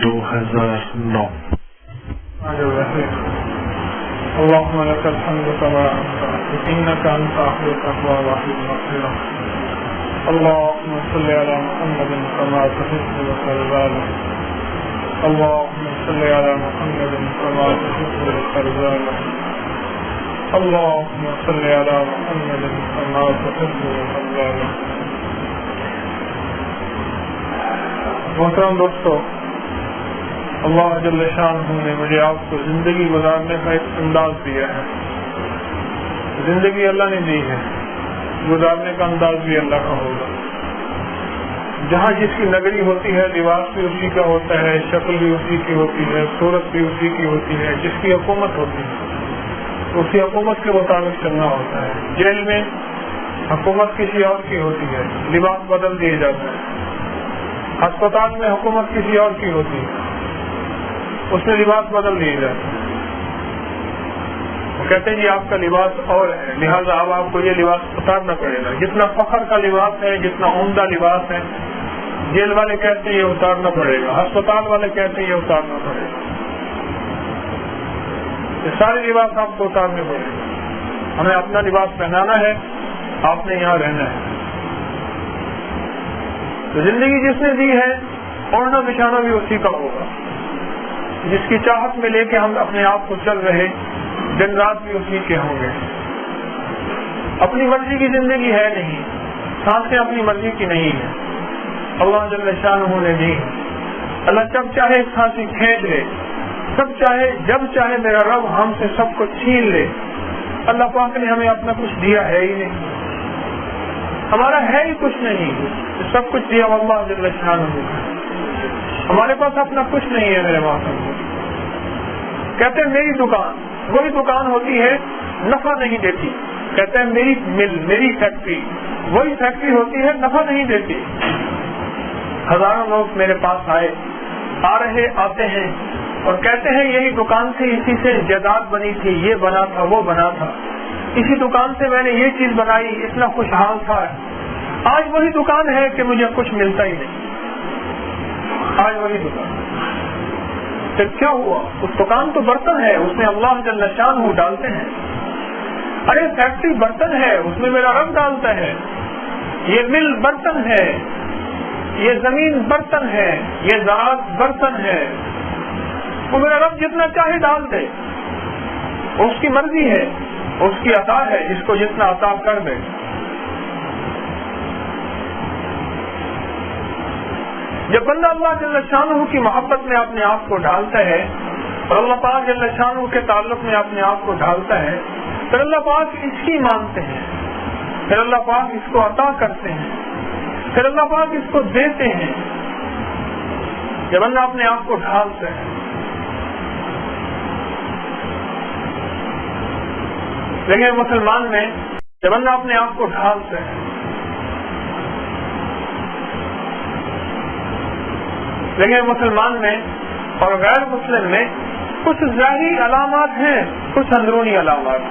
2009. اللهم لك الحمد كما إنك أنت أهل التقوى وأهل المغفرة. اللهم صل على محمد كما تحب وترضى. اللهم صل على محمد كما تحب وترضى. اللهم صل على محمد كما تحب وترضى. محترم دوستو، اللہ جل شانہ نے مجھے آپ کو زندگی گزارنے کا ایک انداز دیا ہے. زندگی اللہ نے دی ہے، گزارنے کا انداز بھی اللہ کا ہوگا. جہاں جس کی نگری ہوتی ہے لباس بھی اسی کا ہوتا ہے، شکل بھی اسی کی ہوتی ہے، صورت بھی اسی کی ہوتی ہے. جس کی حکومت ہوتی ہے اسی حکومت کے مطابق چلنا ہوتا ہے. جیل میں حکومت کسی اور کی ہوتی ہے، لباس بدل دیے جاتے ہیں. ہسپتال میں حکومت کسی اور کی ہوتی ہے، اس میں لباس بدل دیے جاتے ہیں. وہ کہتے ہیں جی آپ کا لباس اور ہے، لہٰذا اب آپ کو یہ لباس اتارنا پڑے گا. جتنا فخر کا لباس ہے، جتنا عمدہ لباس ہے، جیل والے کہتے ہیں یہ اتارنا پڑے گا، ہسپتال والے کہتے ہیں یہ اتارنا پڑے گا. یہ سارے لباس آپ کو اتارنے پڑے گا. ہمیں اپنا لباس پہنانا ہے، آپ نے یہاں رہنا ہے. تو زندگی جس نے دی ہے اوڑھنا بچھانا بھی اسی کا ہوگا. جس کی چاہت میں لے کے ہم اپنے آپ کو چل رہے، دن رات بھی اسی کے ہوں گے. اپنی مرضی کی زندگی ہے نہیں، سانسیں اپنی مرضی کی نہیں ہے، اللہ جل شانہ نے دی. اللہ جب چاہے سانسی کھینچ لے، جب چاہے میرا رب ہم سے سب کو چھین لے. اللہ پاک نے ہمیں اپنا کچھ دیا ہے ہی نہیں، ہمارا ہے ہی کچھ نہیں، سب کچھ دیا اللہ جل شانہ. ہمارے پاس اپنا کچھ نہیں ہے میرے محترم. کہتے ہیں میری دکان، وہی دکان ہوتی ہے نفع نہیں دیتی. کہتے ہیں میری مل، میری فیکٹری، وہی فیکٹری ہوتی ہے نفع نہیں دیتی. ہزاروں لوگ میرے پاس آ رہے آتے ہیں اور کہتے ہیں یہی دکان سے، اسی سے جائیداد بنی تھی، یہ بنا تھا، وہ بنا تھا، اسی دکان سے میں نے یہ چیز بنائی، اتنا خوشحال تھا. آج وہی دکان ہے کہ مجھے کچھ ملتا ہی نہیں. آج وہی دکان، پھر کیا ہوا؟ اس دکان تو برتن ہے، اس میں اللہ جل شانہ ڈالتے ہیں. ارے فیکٹری برتن ہے، اس میں میرا رب ڈالتا ہے. یہ مل برتن ہے، یہ زمین برتن ہے، یہ زراعت برتن ہے. وہ میرا رب جتنا چاہے ڈال دے، اس کی مرضی ہے، اس کی عطا ہے، جس کو جتنا عطا کر دے. جب بندہ اللہ جل شانہ کی محبت میں اپنے آپ کو ڈالتا ہے اور اللہ پاک جل شانہ کے تعلق میں اپنے آپ کو ڈالتا ہے، پھر اللہ پاک اس کی مانتے ہیں، پھر اللہ پاک اس کو عطا کرتے ہیں، پھر اللہ پاک اس کو دیتے ہیں. جب بندہ اپنے آپ کو ڈھالتا ہے، لیکن مسلمان میں جب بندہ اپنے آپ کو ڈھالتا ہے، لیکن مسلمان میں اور غیر مسلم میں کچھ ظاہری علامات ہیں، کچھ اندرونی علامات.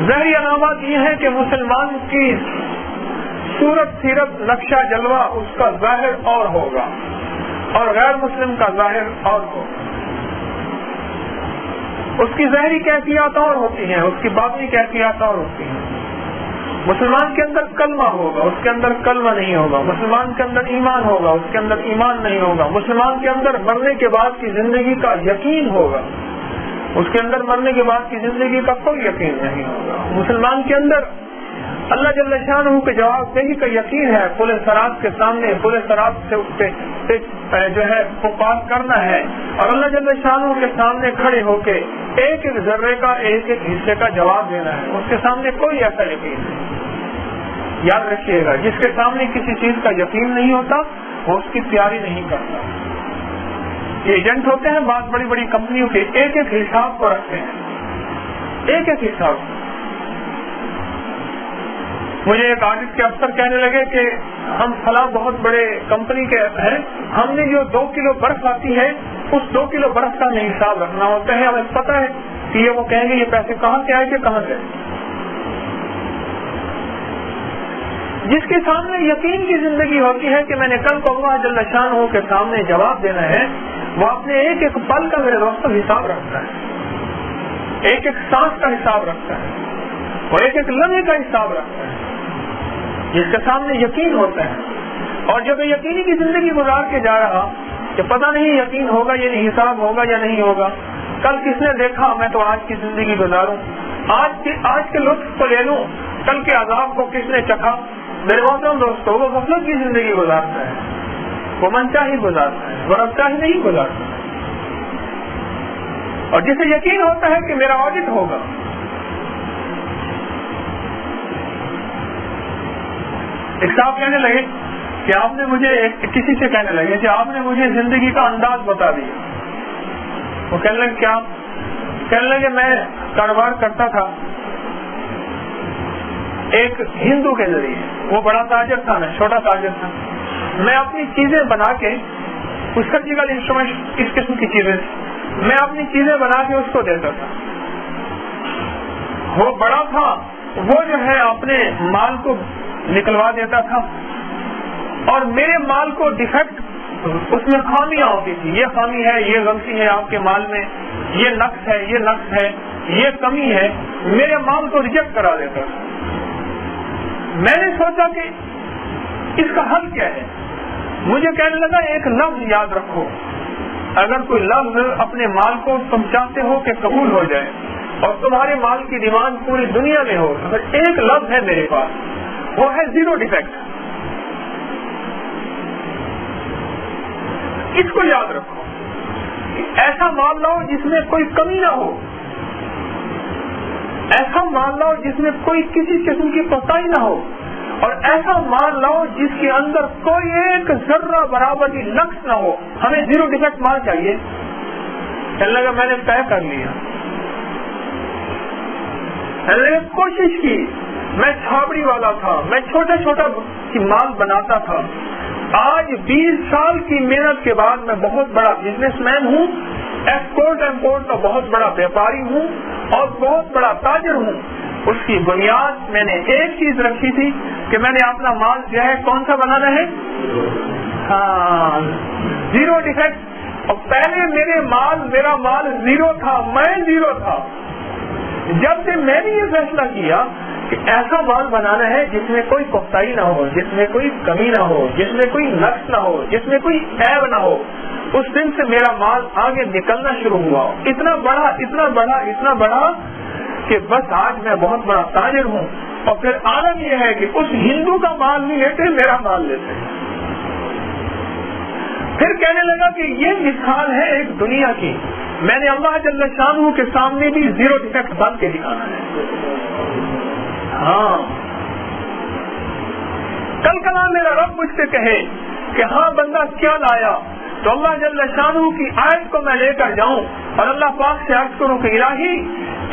ظاہری علامات یہ ہیں کہ مسلمان کی صورت، سیرت، نقشہ، جلوہ اس کا ظاہر اور ہوگا اور غیر مسلم کا ظاہر اور ہوگا. اس کی ظاہری کیفیات اور ہوتی ہیں، اس کی باطنی کیفیات اور ہوتی ہیں. مسلمان کے اندر کلمہ ہوگا، اس کے اندر کلمہ نہیں ہوگا. مسلمان کے اندر ایمان ہوگا، اس کے اندر ایمان نہیں ہوگا. مسلمان کے اندر مرنے کے بعد کی زندگی کا یقین ہوگا، اس کے اندر مرنے کے بعد کی زندگی کا کوئی یقین نہیں ہوگا. مسلمان کے اندر اللہ جل شانہ کے جواب دہی کا یقین ہے. پل صراط کے سامنے، پل صراط سے جو ہے پکار کرنا ہے اور اللہ جل شانہ کے سامنے کھڑے ہو کے ایک ایک ذرے کا، ایک ایک حصے کا جواب دینا ہے. اس کے سامنے کوئی ایسا یقین نہیں. یاد رکھیے گا، جس کے سامنے کسی چیز کا یقین نہیں ہوتا وہ اس کی تیاری نہیں کرتا. یہ ایجنٹ ہوتے ہیں بہت بڑی بڑی کمپنیوں کے، ایک ایک حساب کو رکھتے ہیں، ایک ایک حساب. مجھے ایک آڈٹ کے افسر کہنے لگے کہ ہم فلاں بہت بڑے کمپنی کے ہیں، ہم نے جو 2 کلو برف آتی ہے اس 2 کلو برف کا ہمیں حساب رکھنا ہوتا ہے. ہمیں پتہ ہے کہ یہ وہ کہیں گے یہ پیسے کہاں سے آئے گے، کہاں سے. جس کے سامنے یقین کی زندگی ہوتی ہے کہ میں نے کل کو اللہ جل شانہ کے سامنے جواب دینا ہے، وہ اپنے ایک ایک پل کا میرے دوستوں حساب رکھتا ہے، ایک ایک سانس کا حساب رکھتا ہے، وہ ایک ایک لمحے کا حساب رکھتا ہے، جس کے سامنے یقین ہوتا ہے. اور جب یقینی کی زندگی گزار کے جا رہا کہ پتہ نہیں یقین ہوگا یعنی حساب ہوگا یا نہیں ہوگا، کل کس نے دیکھا، میں تو آج کی زندگی گزاروں، آج کے لطف کو لے لوں، کل کے عذاب کو کس نے چکھا. میرے محترم دوستوں، وہ غفلت کی زندگی گزارتا ہے، وہ منچاہی گزارتا ہے، وہ رب چاہی نہیں گزارتا. اور جسے یقین ہوتا ہے کہ میرا آڈٹ ہوگا، ایک صاحب کہنے لگے کہ آپ نے مجھے کسی سے کہنے لگے کہ آپ نے مجھے زندگی کا انداز بتا دیا. وہ کہنے لگے کیا؟ کہنے لگے میں کاروبار کرتا تھا ایک ہندو کے ذریعے، وہ بڑا تاجر تھا، میں چھوٹا تاجر تھا. میں اپنی چیزیں بنا کے، اس سرجیکل انسٹرومنٹ اس قسم کی چیزیں، میں اپنی چیزیں بنا کے اس کو دیتا تھا. وہ بڑا تھا، وہ جو ہے اپنے مال کو نکلوا دیتا تھا، اور میرے مال کو ڈیفیکٹ، اس میں خامیاں ہوتی تھی، یہ خامی ہے، یہ غلطی ہے آپ کے مال میں، یہ نقص ہے، یہ نقص ہے، یہ کمی ہے، میرے مال کو ریجیکٹ کرا دیتا تھا. میں نے سوچا کہ اس کا حل کیا ہے. مجھے کہنے لگا ایک لفظ یاد رکھو، اگر کوئی لفظ اپنے مال کو تم چاہتے ہو کہ قبول ہو جائے اور تمہارے مال کی ڈیمانڈ پوری دنیا میں ہو، اگر ایک لفظ ہے میرے پاس، وہ ہے زیرو ڈیفیکٹ. اس کو یاد رکھو، ایسا مال لاؤ جس میں کوئی کمی نہ ہو، ایسا مال لاؤ جس میں کوئی کسی قسم کی کوتاہی نہ ہو، اور ایسا مال لاؤ جس کے اندر کوئی ایک ذرہ برابر کی نقص نہ ہو. ہمیں زیرو ڈیفیکٹ مال چاہیے. کہنے لگا میں نے طے کر لیا. کہنے لگا کوشش کی، میں چھاپڑی والا تھا، میں چھوٹا چھوٹا مال بناتا تھا. آج 20 سال کی محنت کے بعد میں بہت بڑا بزنس مین ہوں، ایکسپورٹ امپورٹ کا بہت بڑا ویپاری ہوں اور بہت بڑا تاجر ہوں. اس کی بنیاد میں نے ایک چیز رکھی تھی کہ میں نے اپنا مال جو ہے کون سا بنانا ہے؟ ہاں، زیرو ڈیفیکٹ. اور پہلے میرا مال زیرو تھا، میں زیرو تھا. جب سے میں نے یہ فیصلہ کیا کہ ایسا مال بنانا ہے جس میں کوئی کوتاہی نہ ہو، جس میں کوئی کمی نہ ہو، جس میں کوئی نقص نہ ہو، جس میں کوئی عیب نہ ہو، اس دن سے میرا مال آگے نکلنا شروع ہوا. اتنا بڑا کہ بس آج میں بہت بڑا تاجر ہوں. اور پھر عالم یہ ہے کہ اس ہندو کا مال نہیں لیتے، میرا مال لیتے. پھر کہنے لگا کہ یہ مثال ہے ایک دنیا کی، میں نے اللہ جل شانہ کے سامنے بھی زیرو ڈیفیکٹ بن کے دکھانا ہے. ہاں، کل کلا میرا رب مجھ سے کہے کہ ہاں بندہ کیا لایا، تو اللہ جل شانہ کی آیت کو میں لے کر جاؤں اور اللہ پاک سے عرض کروں کہ الہی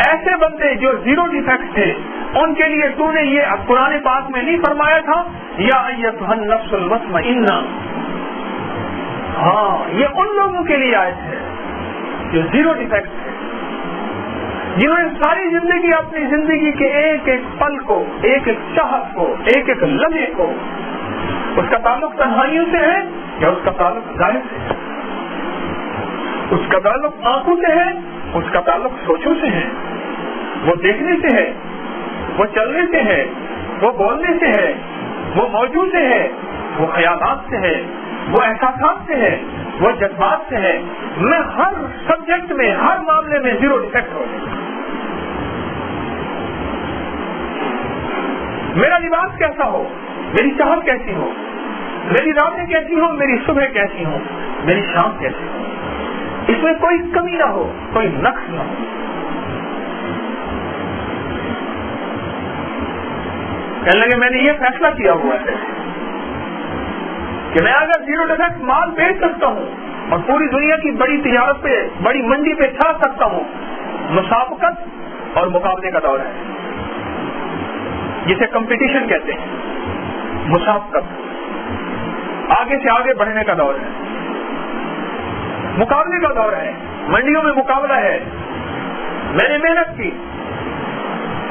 ایسے بندے جو زیرو ڈیفیکٹ تھے ان کے لیے تو نے یہ قرآن پاک میں نہیں فرمایا تھا یا ایتھا النفس المطمئنہ. ہاں، یہ ان لوگوں کے لیے آیت ہے جو زیرو ڈیفیکٹ تھے، جنہوں نے ساری زندگی اپنی زندگی کے ایک ایک پل کو، ایک ایک چاہت کو، ایک ایک لمحے کو، اس کا تعلق تنہائیوں سے ہے یا اس کا تعلق ظاہر سے ہے، اس کا تعلق آنکھوں سے ہے، اس کا تعلق سوچوں سے ہے، وہ دیکھنے سے ہے، وہ چلنے سے ہے، وہ بولنے سے ہے، وہ موجود سے ہے، وہ خیالات سے ہے، وہ احساسات سے ہے، وہ جذبات سے ہے. میں ہر سبجیکٹ میں، ہر معاملے میں زیرو ڈیفیکٹ ہو جائے. میرا لباس کیسا ہو، میری چاہت کیسی ہو، میری راتیں کیسی ہو، میری صبح کیسی ہو، میری شام کیسی ہو، اس میں کوئی کمی نہ ہو، کوئی نقص نہ ہو. کہنے لگے میں نے یہ فیصلہ کیا ہوا ہے کہ میں اگر زیرو ڈیفیکٹ مال بیچ سکتا ہوں اور پوری دنیا کی بڑی تجارت پہ، بڑی منڈی پہ چھا سکتا ہوں. مسابقت اور مقابلے کا دور ہے جسے کمپٹیشن کہتے ہیں. مسابقت، آگے سے آگے بڑھنے کا دور ہے، مقابلے کا دور ہے، منڈیوں میں مقابلہ ہے. میں نے محنت کی،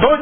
2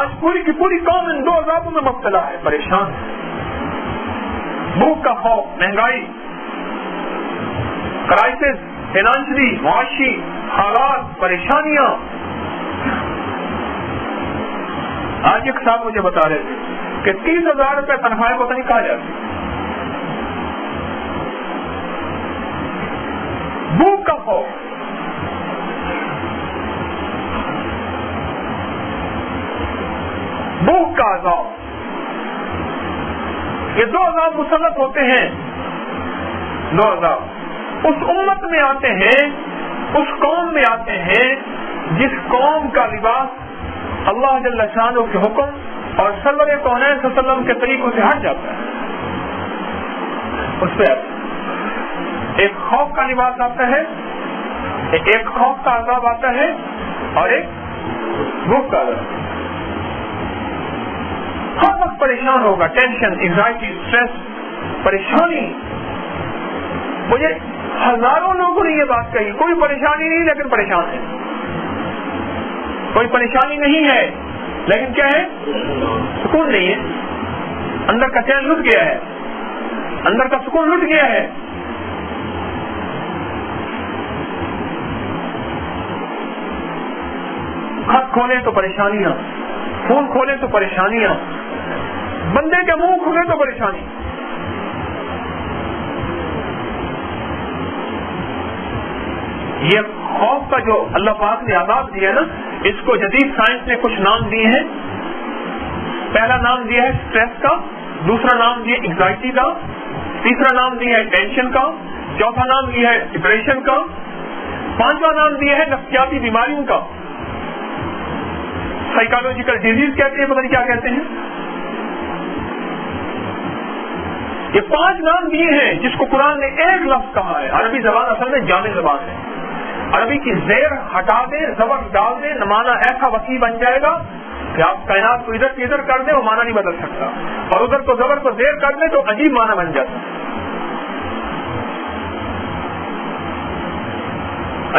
آج پوری کی پوری قوم ان 2 عذابوں میں مبتلا ہے، پریشان ہے. بھوک کا خوف، مہنگائی، کرائسس، فائنانشلی، معاشی حالات، پریشانیاں. آج ایک صاحب مجھے بتا رہے تھے کہ 30,000 روپے تنخواہ کو تو نہیں کہا جاتی. بھوک کا خوف، بھوک کا عذاب، یہ 2 عذاب مسلط ہوتے ہیں. 2 عذاب اس امت میں آتے ہیں، اس قوم میں آتے ہیں جس قوم کا لباس اللہ جل شانہ کے حکم اور سرور کونین صلی اللہ علیہ وسلم کے طریقوں سے ہٹ جاتا ہے. اس پہ ایک خوف کا لباس آتا ہے، ایک خوف کا عذاب آتا ہے اور ایک بھوک کا عذاب. ہر وقت پریشان ہوگا، ٹینشن، انزائٹی، اسٹریس، پریشانی. مجھے ہزاروں لوگوں نے یہ بات کہی، کوئی پریشانی نہیں لیکن پریشان ہے، کوئی پریشانی نہیں ہے لیکن کیا ہے، سکون نہیں ہے، اندر کا چین لٹ گیا ہے، اندر کا سکون لٹ گیا ہے. خط کھولے تو پریشانیاں، فون کھولے تو پریشانیاں، بندے کے منہ کھلے تو پریشانی. یہ خوف کا جو اللہ پاک نے عذاب دیا نا، اس کو جدید سائنس نے کچھ نام دیے ہیں. پہلا نام دیا ہے اسٹریس کا، دوسرا نام دیا انگزائٹی کا، تیسرا نام دیا ہے ٹینشن کا، چوتھا نام دیا ہے ڈپریشن کا، پانچواں نام دیا ہے نفسیاتی بیماریوں کا. سائیکالوجیکل ڈیزیز کہتے ہیں، پتہ نہیں کیا کہتے ہیں. یہ 5 نام دیے ہیں جس کو قرآن نے ایک لفظ کہا ہے. عربی زبان اصل میں جامع زبان ہے. عربی کی زیر ہٹا دیں، زبر ڈال دیں، معنی ایسا وسیع بن جائے گا کہ آپ کائنات کو ادھر سے ادھر کر دیں وہ معنی نہیں بدل سکتا، اور ادھر کو زبر کو زیر کر دیں تو عجیب معنی بن جاتا،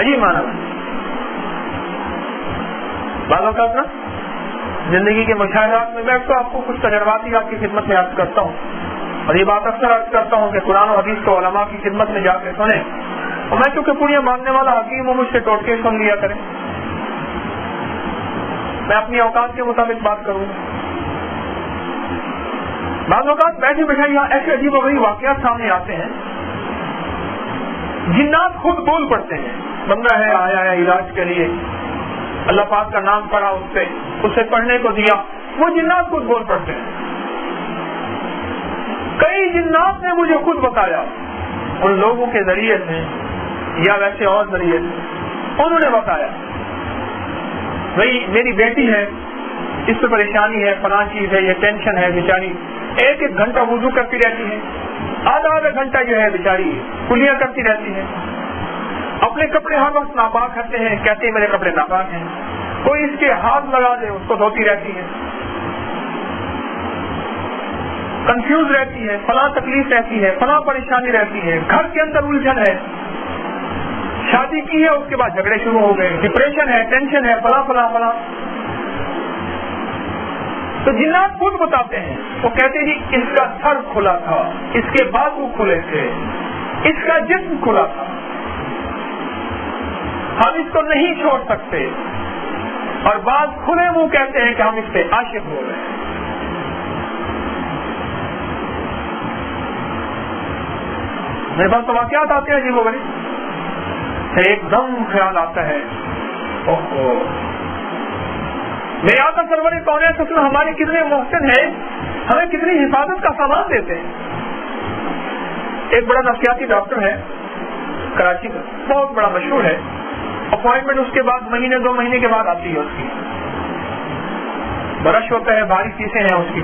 عجیب معنی بن. بعض اوقات نا زندگی کے مشاہدات میں بیٹھ تو آپ کو کچھ تجرباتی آپ کی خدمت میں عرض کرتا ہوں، اور یہ بات اکثر عرض کرتا ہوں کہ قرآن و حدیث کو علماء کی خدمت میں جا کے سنیں. اور میں چونکہ پوریا ماننے والا حکیم ہوں، مجھ سے ٹوٹکے سن لیا کریں، میں اپنی اوقات کے مطابق بات کروں. بعض اوقات بیٹھے بیٹھے یہاں ایسے عجیب و غریب واقعات سامنے آتے ہیں، جنات خود بول پڑتے ہیں. بندہ ہے آیا ہے علاج کے لیے، اللہ پاک کا نام پڑھا اسے پڑھنے کو دیا، وہ جنات خود بول پڑتے ہیں. کئی جنات نے مجھے خود بتایا، ان لوگوں کے ذریعے سے یا ویسے اور ذریعے سے انہوں نے بتایا، بھائی میری بیٹی ہے، اس سے پریشانی ہے، فلاں چیز ہے، یہ ٹینشن ہے، بیچاری 1 گھنٹہ وضو کرتی رہتی ہے، آدھا گھنٹہ جو ہے بیچاری کلیاں کرتی رہتی ہے، اپنے کپڑے ہر وقت ناپاک کرتے ہیں، کہتے ہیں میرے کپڑے ناپاک ہیں، کوئی اس کے ہاتھ لگا دے اس کو دھوتی رہتی ہے، کنفیوز رہتی ہے، فلاں تکلیف رہتی ہے، فلاں پریشانی رہتی ہے، گھر کے اندر الجھن ہے، شادی کی ہے اس کے بعد جھگڑے شروع ہو گئے، ڈپریشن ہے، ٹینشن ہے، فلاں فلاں فلاں. تو جنات خود بتاتے ہیں، وہ کہتے ہیں جی اس کا سر کھلا تھا، اس کے بازو کھلے تھے، اس کا جسم کھلا تھا، ہم اس کو نہیں چھوڑ سکتے، اور بعض کھلے منہ کہتے ہیں کہ ہم اس سے عاشق ہو گئے. میرے پاس تو واقعات آتے ہیں جی، وہ بڑے ایک دم خیال آتا ہے اوہو میرے آقا سرور کونین صلی اللہ علیہ وسلم ہمارے کتنے محسن ہیں، ہمیں کتنی حفاظت کا سامان دیتے ہیں. ایک بڑا نفسیاتی ڈاکٹر ہے کراچی کا، بہت بڑا مشہور ہے، اپوائنٹمنٹ اس کے بعد مہینے 2 مہینے کے بعد آتی ہے، اس کی برش ہوتا ہے، بھاری فیسیں ہیں اس کی.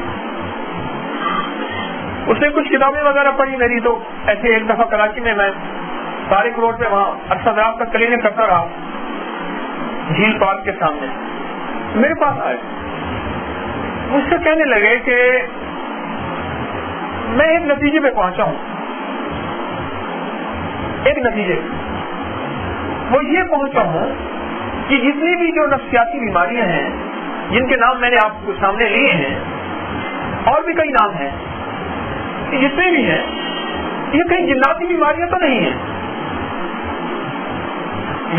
اس نے کچھ کتابیں وغیرہ پڑھی میری، تو ایسے ایک دفعہ کراچی میں طارق روڈ پہ وہاں عرصہ دراز تک کلینک کرتا رہا، جھیل پارک کے سامنے میرے پاس آئے، مجھ سے کہنے لگے کہ میں ایک نتیجے پہ پہنچا ہوں، ایک نتیجے وہ یہ پہنچا ہوں کہ جتنی بھی جو نفسیاتی بیماریاں ہیں جن کے نام میں نے آپ کو سامنے لیے ہیں، اور بھی کئی نام ہیں، جتنے بھی ہیں، یہ کہیں جناتی بیماریاں تو نہیں ہیں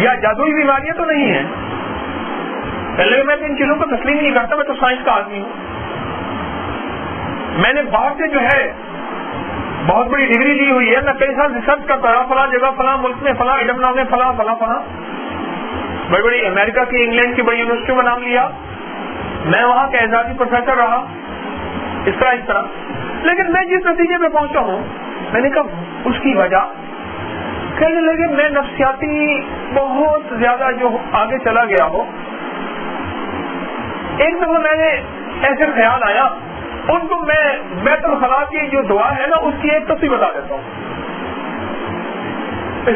یا جادوئی بیماریاں تو نہیں ہیں. پہلے میں ان چیزوں کو تسلیم نہیں کرتا، میں تو سائنس کا آدمی ہوں. میں نے باہر سے جو ہے بہت بڑی ڈگری لی ہوئی ہے، میں کئی سال ریسرچ کرتا رہا، فلاں جگہ، فلاں ملک میں، فلاں ایڈمنا میں، فلاں فلاں فلاں بڑی بڑی امریکہ کی، انگلینڈ کی بڑی یونیورسٹیوں میں نام لیا، میں وہاں کا اعزازی پروفیسر رہا، اس طرح. لیکن میں جس نتیجے پہ پہنچا ہوں، میں نے کہا اس کی وجہ کہنے لگے میں نفسیاتی بہت زیادہ جو آگے چلا گیا ہو. ایک دفعہ میں نے ایسے خیال آیا، ان کو میں بیت الخلاء کی جو دعا ہے نا اس کی ایک تصویر بتا دیتا ہوں.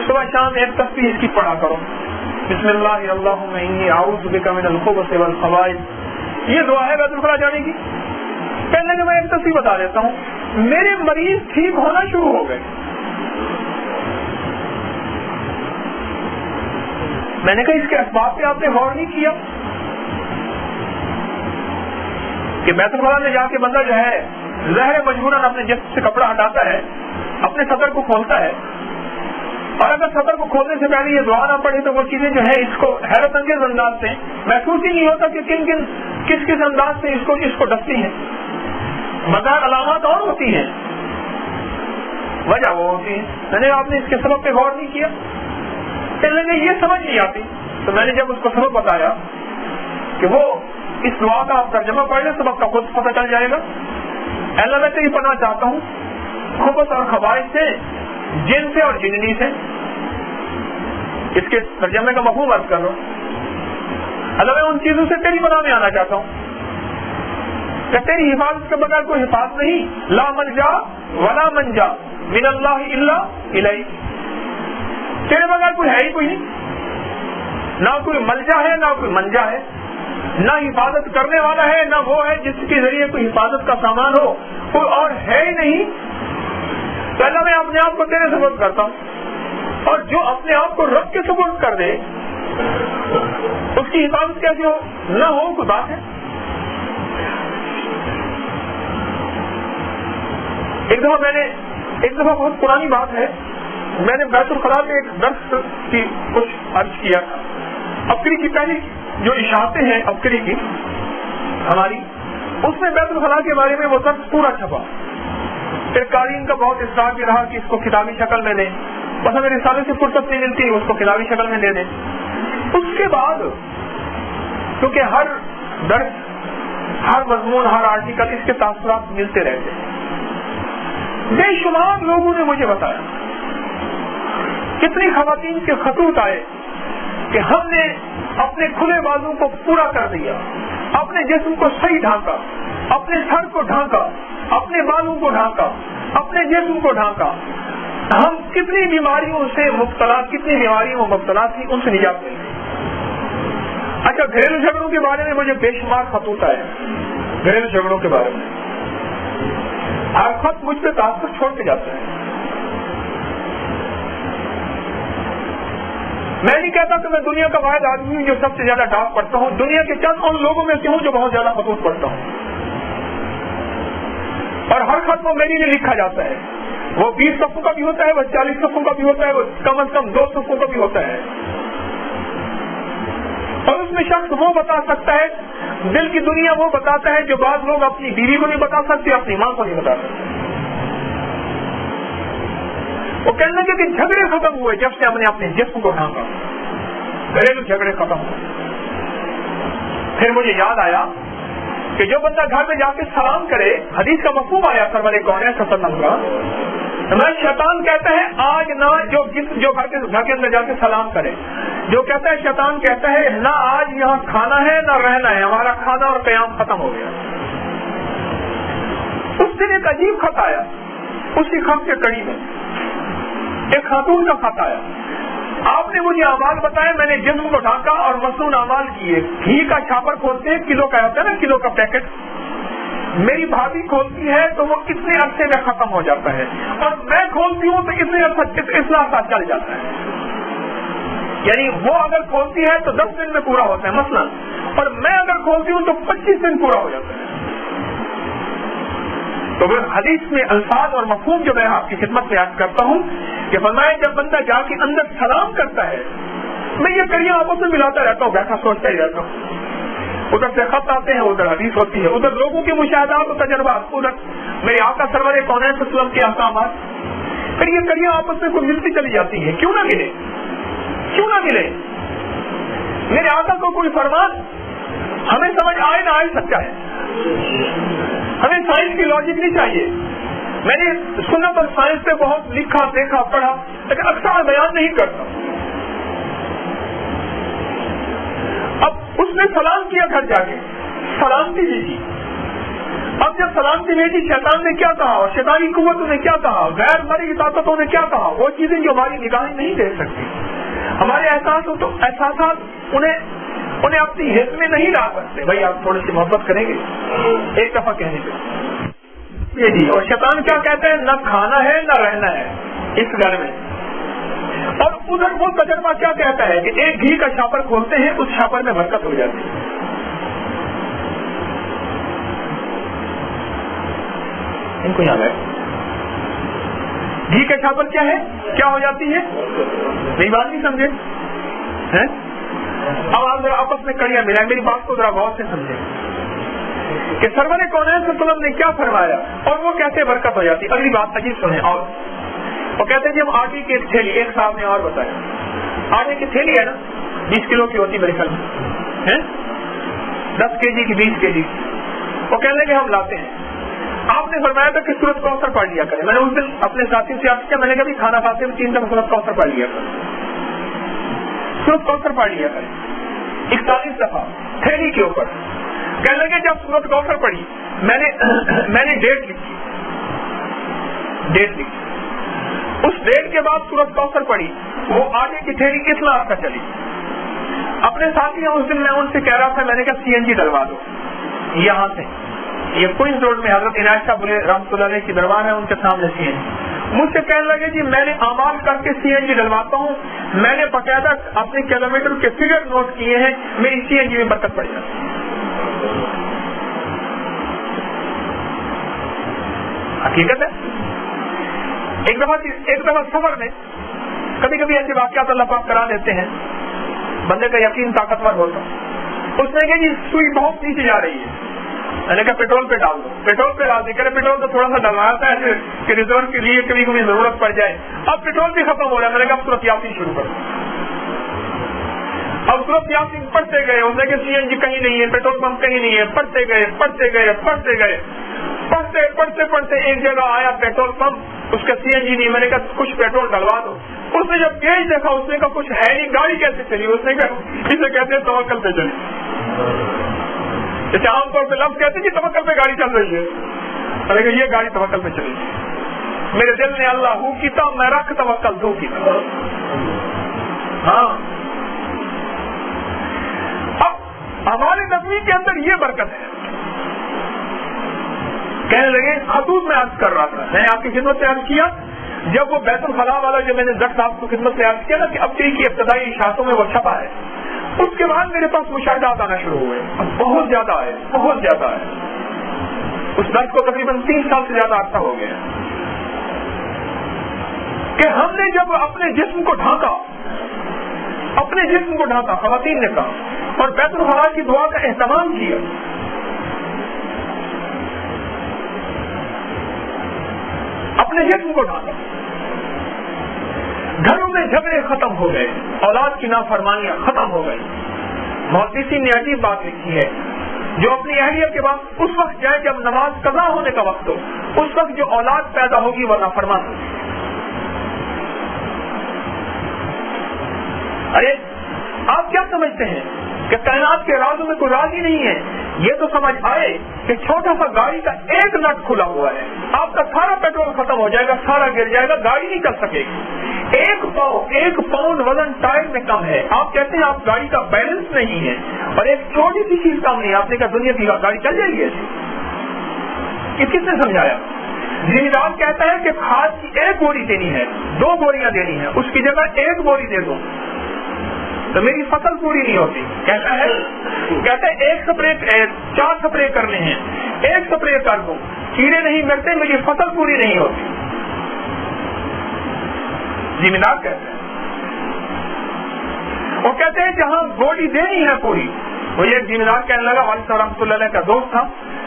صبح شام ایک تصویر اس کی پڑھا کرو، بسم اللہ اللہم انی اعوذ بک من الخبث والخبائث. یہ دعا ہے بیت الخلاء جانے کی. پہلے کہ میں ایک تصویر بتا دیتا ہوں، میرے مریض ٹھیک ہونا شروع ہو گئے. میں نے کہا اس کے اسباب پہ آپ نے غور نہیں کیا کہ بیت الخلاء میں جا کے بندہ جو ہے ظاہر مجبوراً اپنے جسم سے کپڑا ہٹاتا ہے، اپنے صدر کو کھولتا ہے، اور اگر صدر کو کھولنے سے پہلے یہ دعا نہ پڑھے تو وہ چیزیں جو ہے اس کو حیرت انگیز انداز سے محسوس ہی نہیں ہوتا کہ کس انداز سے اس کو ڈستی ہیں. مگر علامات اور ہوتی ہیں، وجہ وہ ہوتی ہے. میں نے آپ نے اس کے سبب پہ غور نہیں کیا، کہنے لگے یہ سمجھ نہیں آتی. تو میں نے جب اس کو سبب بتایا کہ وہ اس دعا کا آپ ترجمہ پڑھ لیں، سبب کا خود پتہ چل جائے گا. اللہ میں تیری پناہ چاہتا ہوں خبث اور خبائث سے، جن سے اور جننی سے. اس کے ترجمے کا مفہوم عرض کر رہا ہوں. اللہ میں ان چیزوں سے تیری پناہ میں آنا چاہتا ہوں کہ تیری حفاظت کے بغیر کوئی حفاظت نہیں. لا ملجا ولا منجا من اللہ الا الیہ. تیرے بغیر کوئی ہے ہی کوئی نہیں، نہ کوئی ملجا ہے نہ کوئی منجا ہے، نہ حفاظت کرنے والا ہے نہ وہ ہے جس کے ذریعے کوئی حفاظت کا سامان ہو، کوئی اور ہے ہی نہیں. تو اللہ میں اپنے آپ کو تیرے سپرد کرتا ہوں، اور جو اپنے آپ کو رب کے سپرد کر دے اس کی حفاظت کیسے ہو؟ نہ ہو کوئی بات ہے. ایک دفعہ بہت پرانی بات ہے، میں نے بیت الخلاء کے ایک درس کی کچھ عرض کیا تھا. ابکری کی پہلی جو اشاعتیں ہیں ابکری کی ہماری، اس میں بیت الخلاء کے بارے میں وہ درس پورا چھپا. پھر قارئین کا بہت اصرار بھی رہا کہ اس کو کتابی شکل میں دیں، بس ہمیں رسالے سے فرصت نہیں ملتی اس کو کتابی شکل میں دے دیں. اس کے بعد کیونکہ ہر درس، ہر مضمون، ہر آرٹیکل اس کے تاثرات ملتے رہتے ہیں، بے شمار لوگوں نے مجھے بتایا کتنی خواتین کے خطوط آئے کہ ہم نے اپنے کھلے بازو کو پورا کر دیا، اپنے جسم کو صحیح ڈھانکا، اپنے سر کو ڈھانکا، اپنے بالوں کو ڈھانکا، اپنے جسم کو ڈھانکا. ہم کتنی بیماریوں سے مبتلا تھی، ان سے نجات ملی. اچھا، گھریلو جھگڑوں کے بارے میں مجھے بے شمار خطوط آئے. گھریلو جھگڑوں کے بارے میں ہر خط مجھ پہ تاثر چھوڑ کے جاتا ہے. میں نہیں کہتا کہ میں دنیا کا واحد آدمی ہوں جو سب سے زیادہ ڈاک پڑھتا ہوں، دنیا کے چند ان لوگوں میں سے ہوں جو بہت زیادہ خطوط پڑھتا ہوں، اور ہر خط وہ میرے لیے لکھا جاتا ہے. وہ 20 صفحوں کا بھی ہوتا ہے، وہ 40 صفحوں کا بھی ہوتا ہے، وہ کم از کم 2 صفحوں کا بھی ہوتا ہے. اور اس میں شخص وہ بتا سکتا ہے، دل کی دنیا وہ بتاتا ہے جو بعض لوگ اپنی بیوی کو نہیں بتا سکتے، اپنی ماں کو نہیں بتا سکتے. وہ کہنے لگے کہ جھگڑے ختم ہوئے جب سے ہم نے اپنے جسم کو ڈھانکا، گھریلو جھگڑے ختم ہوئے. پھر مجھے یاد آیا کہ جو بندہ گھر میں جا کے سلام کرے، حدیث کا مفہوم آیا سرور کونین صلی اللہ علیہ وسلم کا، شیطان کہتا ہے آج نہ جو گھر کے اندر جا کے سلام کرے، جو کہتا ہے شیطان کہتا ہے نہ آج یہاں کھانا ہے نہ رہنا ہے، ہمارا کھانا اور قیام ختم ہو گیا. اس دن ایک عجیب خط آیا، اسی خط کے قریب میں ایک خاتون کا خط آیا. آپ نے مجھے اعمال بتائے، میں نے جسم کو ڈھانکا اور مصنون اعمال کیے. گھی کا چھاپر کھولتے ہیں، کلو کا ہوتا ہے نا، کلو کا پیکٹ، میری بھابھی کھولتی ہے تو وہ کتنے عرصے میں ختم ہو جاتا ہے، اور میں کھولتی ہوں تو اتنا عرصہ چل جاتا ہے. یعنی وہ اگر کھولتی ہے تو 10 دن میں پورا ہوتا ہے مثلا، اور میں اگر کھولتی ہوں تو 25 دن پورا ہو جاتا ہے. تو پھر حدیث میں الفاظ اور مفہوم جو میں آپ کی خدمت میں یاد کرتا ہوں کہ فرمایا جب بندہ جا کے اندر سلام کرتا ہے, میں یہ کریاں آپس میں ملاتا رہتا ہوں, بیٹھا سوچتا ہی رہتا ہوں, ادھر سے خط آتے ہیں, ادھر حدیث ہوتی ہے, ادھر لوگوں کے مشاہدات و تجربات, ادھر میرے آقا سرور کونین صلی اللہ علیہ وسلم کے احکامات, پھر یہ کریاں آپس میں کوئی ملتی چلی جاتی ہیں. کیوں نہ ملے, کیوں نہ ملے؟ میرے آقا کو کوئی فرمان ہمیں سمجھ آئے نہ آئے سچا ہے, ہمیں سائنس کی لاجک نہیں چاہیے. میں نے سنت اور سائنس پہ بہت لکھا, دیکھا, پڑھا, لیکن اکثر بیان نہیں کرتا. اب اس نے سلام کیا گھر جا کے, سلامتی بھیجی. اب جب سلامتی بھیجی, شیطان نے کیا کہا اور شیطانی قوتوں نے کیا کہا, غیر مرئی طاقتوں نے کیا کہا, وہ چیزیں جو ہماری نگاہیں نہیں دیکھ سکتی, ہمارے احساسات انہیں اپنی حص میں نہیں لا سکتے. بھائی آپ تھوڑی سی محبت کریں گے ایک دفعہ کہنے پہ جی. اور شیطان کیا کہتے ہیں, نہ کھانا ہے نہ رہنا ہے اس گھر میں. اور ادھر وہ تجربہ کیا کہتا ہے کہ ایک گھی کا چھاپر کھولتے ہیں, اس چھاپر میں برکت ہو جاتی ہے. ان کو یاد ہے گھی کا چھاپر کیا ہے, کیا ہو جاتی ہے؟ میری بات نہیں سمجھے. اب آپ ذرا آپس میں کڑیاں ملائیں, میری بات کو ذرا غور سے سمجھیں کہ سرور کونین صلی اللہ علیہ وسلم نے کیا فرمایا اور وہ کیسے برکت ہو جاتی. اگلی بات عجیب سنیں. اور وہ کہتے ہیں جب آٹے کی ایک تھیلی, ایک صاحب نے اور بتایا, آٹے کی تھیلی ہے نا 20 کلو کی ہوتی میرے خیال میں, 10 kg کی, 20 kg. وہ کہنے لگے ہم لاتے ہیں. آپ نے فرمایا تھا کہ سورۃ کوثر پڑھ لیا کریں. میں نے اس دن اپنے ساتھی سے آپ کیا, میں نے کہا کھانا کھاتے ہوئے 3 دفعہ سورۃ کوثر پڑھ لیا کریں, سورۃ کوثر پڑھ لیا کریں 41 دفعہ تھیلی کے اوپر. کہنے لگے جب سورۃ کوثر پڑھی میں نے ڈیٹ لکھی, اس ڈیٹ کے بعد سورۃ کوثر پڑھی, وہ آگے کی تھیلی کس میں آپ کا چلی. اپنے ساتھی اس دن میں ان سے کہہ رہا تھا, میں نے کہا CNG ڈلوا دو یہاں سے, یہ کوئنز روڈ میں حضرت عنایت شاہ بلے رحمۃ اللہ علیہ کی دربار ہے, ان کے سامنے CNG. مجھ سے کہنے لگے جی میں نے اعمال کر کے CNG ڈلواتا ہوں, میں نے باقاعدہ اپنے کلومیٹر کے فگر نوٹ کیے ہیں, میری CNG میں برکت پڑ جاتی ہے. حقیقت ہے. ایک دفعہ سفر میں کبھی کبھی ایسے واقعات اللہ پاک کرا دیتے ہیں, بندے کا یقین طاقتور ہوتا. اس نے کہا جی سوئی بہت نیچے جا رہی ہے. میں نے کہا پیٹرول پہ ڈال دو, پیٹرول پہ ڈال دے. کرے پیٹرول تو تھوڑا سا ڈلوایا تھا ایسے کہ ریزرو کے لیے کبھی کبھی ضرورت پڑ جائے. اب پیٹرول بھی ختم ہو رہا ہے. میں نے کہا سورۃ یاسین شروع کرو. اب سورۃ یاسین پڑھتے گئے, اس نے کہا CNG کہیں نہیں ہے, پیٹرول پمپ کہیں نہیں ہے. پڑھتے گئے پڑھتے ایک جگہ آیا پیٹرول پمپ, اس کا CNG نہیں. میں نے کہا کچھ پیٹرول ڈلوا دو. اس نے جب گیج دیکھا, اس نے کہا کچھ ہے نہیں, گاڑی کیسے چلی. اس نے کہا اسے کہتے ہیں توکل پہ چلی. جیسے عام طور پہ لفظ کہتے ہیں کہ توکل پہ گاڑی چل رہی ہے, لیکن یہ گاڑی توکل پہ چلی. میرے دل نے اللہ ہو کیتا, میں رکھ توکل دو کیتا. ہاں, اب ہماری نظمی کے اندر یہ برکت ہے. کہنے لگے حدود میں عرض کر رہا تھا, میں نے آپ کی خدمت سے عرض کیا جب وہ بیت الخلاء والا جو میں نے زک صاحب کو خدمت سے عرض کیا نا کہ اب کی ابتدائی اشاعتوں میں وہ چھپا ہے, اس کے بعد میرے پاس مشاہدات آنا شروع ہوئے. بہت زیادہ ہے. اس درس کو تقریباً 3 سال سے زیادہ عرصہ ہو گیا کہ ہم نے جب اپنے جسم کو ڈھانکا, خواتین نے کہا, اور بیت الخلاء کی دعا کا اہتمام کیا, اپنے جسم کو ڈھانکا, گھروں میں جھگڑے ختم ہو گئے, اولاد کی نافرمانیاں ختم ہو گئی. محدثین نے عجیب بات لکھی ہے, جو اپنی اہلیت کے بعد اس وقت جائے جب نماز قضا ہونے کا وقت ہو, اس وقت جو اولاد پیدا ہوگی وہ نافرمان ہوگی. ارے آپ کیا سمجھتے ہیں کہ کائنات کے رازوں میں کوئی راز ہی نہیں ہے. یہ تو سمجھ آئے کہ چھوٹا سا گاڑی کا ایک نٹ کھلا ہوا ہے, آپ کا سارا پیٹرول ختم ہو جائے گا, سارا گر جائے گا, گاڑی نہیں چل سکے گی. 1 پاؤنڈ وزن ٹائر میں کم ہے, آپ کہتے ہیں آپ گاڑی کا بیلنس نہیں ہے, اور ایک چھوٹی سی چیز کم نہیں. آپ نے کہا دنیا کی گاڑی چل جائے گی ایسی. کس نے سمجھایا؟ زمیندار کہتا ہے کہ کھاد کی 1 بوری دینی ہے, 2 بوریاں دینی ہے, اس کی جگہ 1 بوری دے دو. تو میری فصل پوری نہیں ہوتی. کہتا ہے ایک سپرے 4 سپرے کرنے ہیں, ایک سپرے کر دوں, کیڑے نہیں مرتے, میری فصل پوری نہیں ہوتی. زمیندار کہتے ہیں, وہ کہتے ہیں جہاں گوڑی دینی ہے پوری. وہ یہ زمیندار کہنے لگا, والد صاحب رحمۃ اللہ علیہ کا دوست تھا,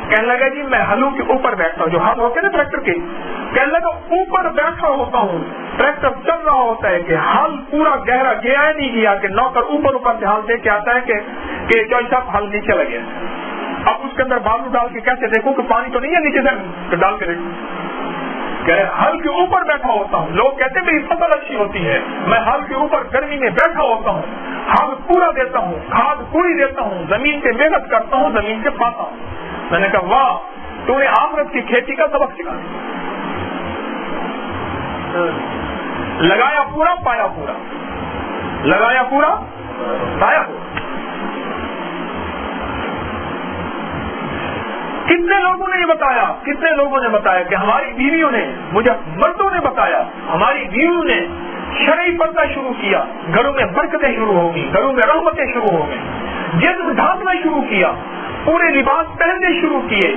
کہنے لگا جی میں ہلو کے اوپر بیٹھتا ہوں, جو ہاتھ ہوتے ہیں نا ٹریکٹر کے, کہنے لگا اوپر بیٹھا ہوتا ہوں, ٹریکٹر چل رہا ہوتا ہے کہ ہل پورا گہرا گیا نہیں گیا, کہ نوکر اوپر سے ہل دے کے آتا ہے کہ چوئی صاحب ہل نیچے لگے. اب اس کے اندر بالو ڈال کے کیسے دیکھوں کہ پانی تو نہیں ہے نیچے سے ڈال کے دیکھوں. ہل کے اوپر بیٹھا ہوتا ہوں, لوگ کہتے ہیں میری فصل اچھی ہوتی ہے, میں ہل کے اوپر گرمی میں بیٹھا ہوتا ہوں, ہل پورا دیتا ہوں, کھاد پوری دیتا ہوں, زمین پہ محنت کرتا ہوں, زمین سے پاتا ہوں. میں نے کہا واہ, تو نے آخرت کی کھیتی کا سبق سکھا دیا. لگایا پورا پایا پورا, لگایا پورا پایا پورا. کتنے لوگوں نے یہ بتایا, کتنے لوگوں نے بتایا کہ ہماری بیویوں نے, مجھے مردوں نے بتایا, ہماری بیویوں نے شرعی پردہ شروع کیا, گھروں میں برکتیں شروع ہو گئی, گھروں میں رحمتیں شروع ہو گئی, جسم ڈھانکنا شروع کیا, پورے لباس پہننے شروع کیے,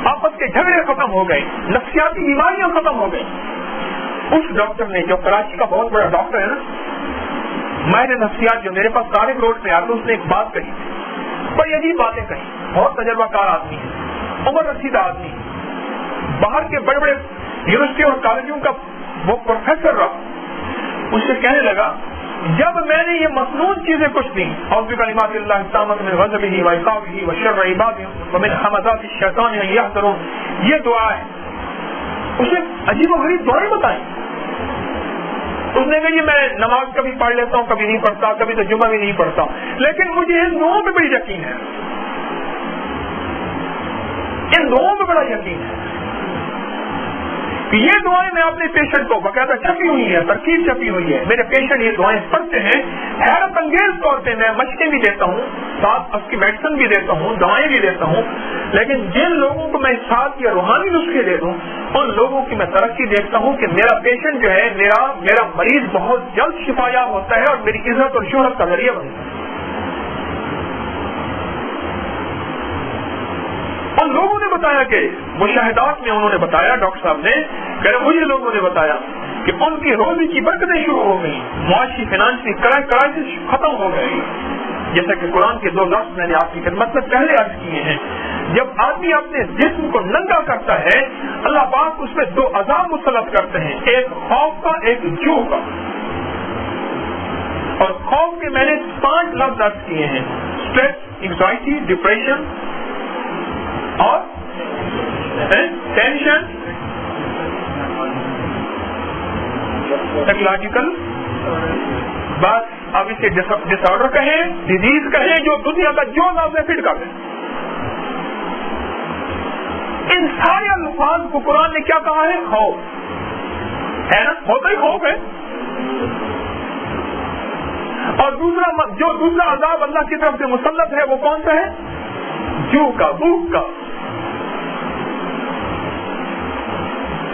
آپس کے جھگڑے ختم ہو گئے, نفسیاتی بیماریاں ختم ہو گئی. اس ڈاکٹر نے, جو کراچی کا بہت بڑا ڈاکٹر ہے نا, ماہر نفسیات, جو میرے پاس طارق روڈ پہ آتا, اس نے ایک بات کہی, بڑی عجیب باتیں کہی. بہت تجربہ کار آدمی ہے, عمر رسیدہ آدمی, باہر کے بڑے بڑے یونیورسٹی اور کالجوں کا وہ پروفیسر رہا. اس سے کہنے لگا جب میں نے یہ مصنون چیزیں کچھ دی, اور کلمات اللہ التامۃ من غضبہ وعقابہ وشر عبادہ ومن حمزات الشیطان ان یحضرون, یہ دعا ہے. اس نے عجیب و غریب دعائیں بتائیں. اس نے کہا یہ میں نماز کبھی پڑھ لیتا ہوں, کبھی نہیں پڑھتا, کبھی تو جمعہ بھی نہیں پڑھتا, لیکن مجھے ان دعاؤں پہ بڑی یقین ہے, ان دعاؤں پہ بڑا یقین ہے کہ یہ دعائیں میں اپنے پیشنٹ کو باقاعدہ چھپی ہوئی ہے, ترکیب چھپی ہوئی ہے, میرے پیشنٹ یہ دعائیں پڑھتے ہیں. حیرت انگیز طور پہ میں مشقیں بھی دیتا ہوں, ساتھ اس کی میڈیسن بھی دیتا ہوں, دوائیں بھی دیتا ہوں, لیکن جن لوگوں کو میں ساتھ یا روحانی نسخے دے دوں, ان لوگوں کی میں ترقی دیکھتا ہوں کہ میرا پیشنٹ جو ہے, میرا مریض بہت جلد شفا یاب ہوتا ہے اور میری عزت اور شہرت کا ذریعہ بنتا ہے. ان لوگوں نے بتایا کہ مشاہدات میں انہوں نے بتایا, ڈاکٹر صاحب نے کہ مجھے لوگوں نے بتایا کہ ان کی روزی کی برکتیں شروع ہو گئی, معاشی فائنانشلی کرائسس ختم ہو گئی. جیسا کہ قرآن کے 2 لفظ میں نے آپ کی خدمت میں پہلے عرض کیے ہیں, جب آدمی اپنے جسم کو ننگا کرتا ہے, اللہ پاک اس میں 2 عذاب مسلط کرتے ہیں, ایک خوف کا, ایک جو کا. اور خوف کے میں نے 5 لفظ عرض کیے ہیں, اسٹریس, اینگزائٹی, ڈپریشن اور ٹینشن, سائیکولوجیکل. بس اب اسے ڈس آرڈر کہیں, ڈیزیز کہیں, جو دنیا کا جو لفظ ہے فٹ کر دیں. ان سارے الفاظ کو قرآن نے کیا کہا ہے؟ خوف ہے نا, ہوتا ہی خوف ہے. اور دوسرا عذاب اللہ کی طرف سے مسلط ہے, وہ کون سا ہے؟ جو کا, بھوک کا.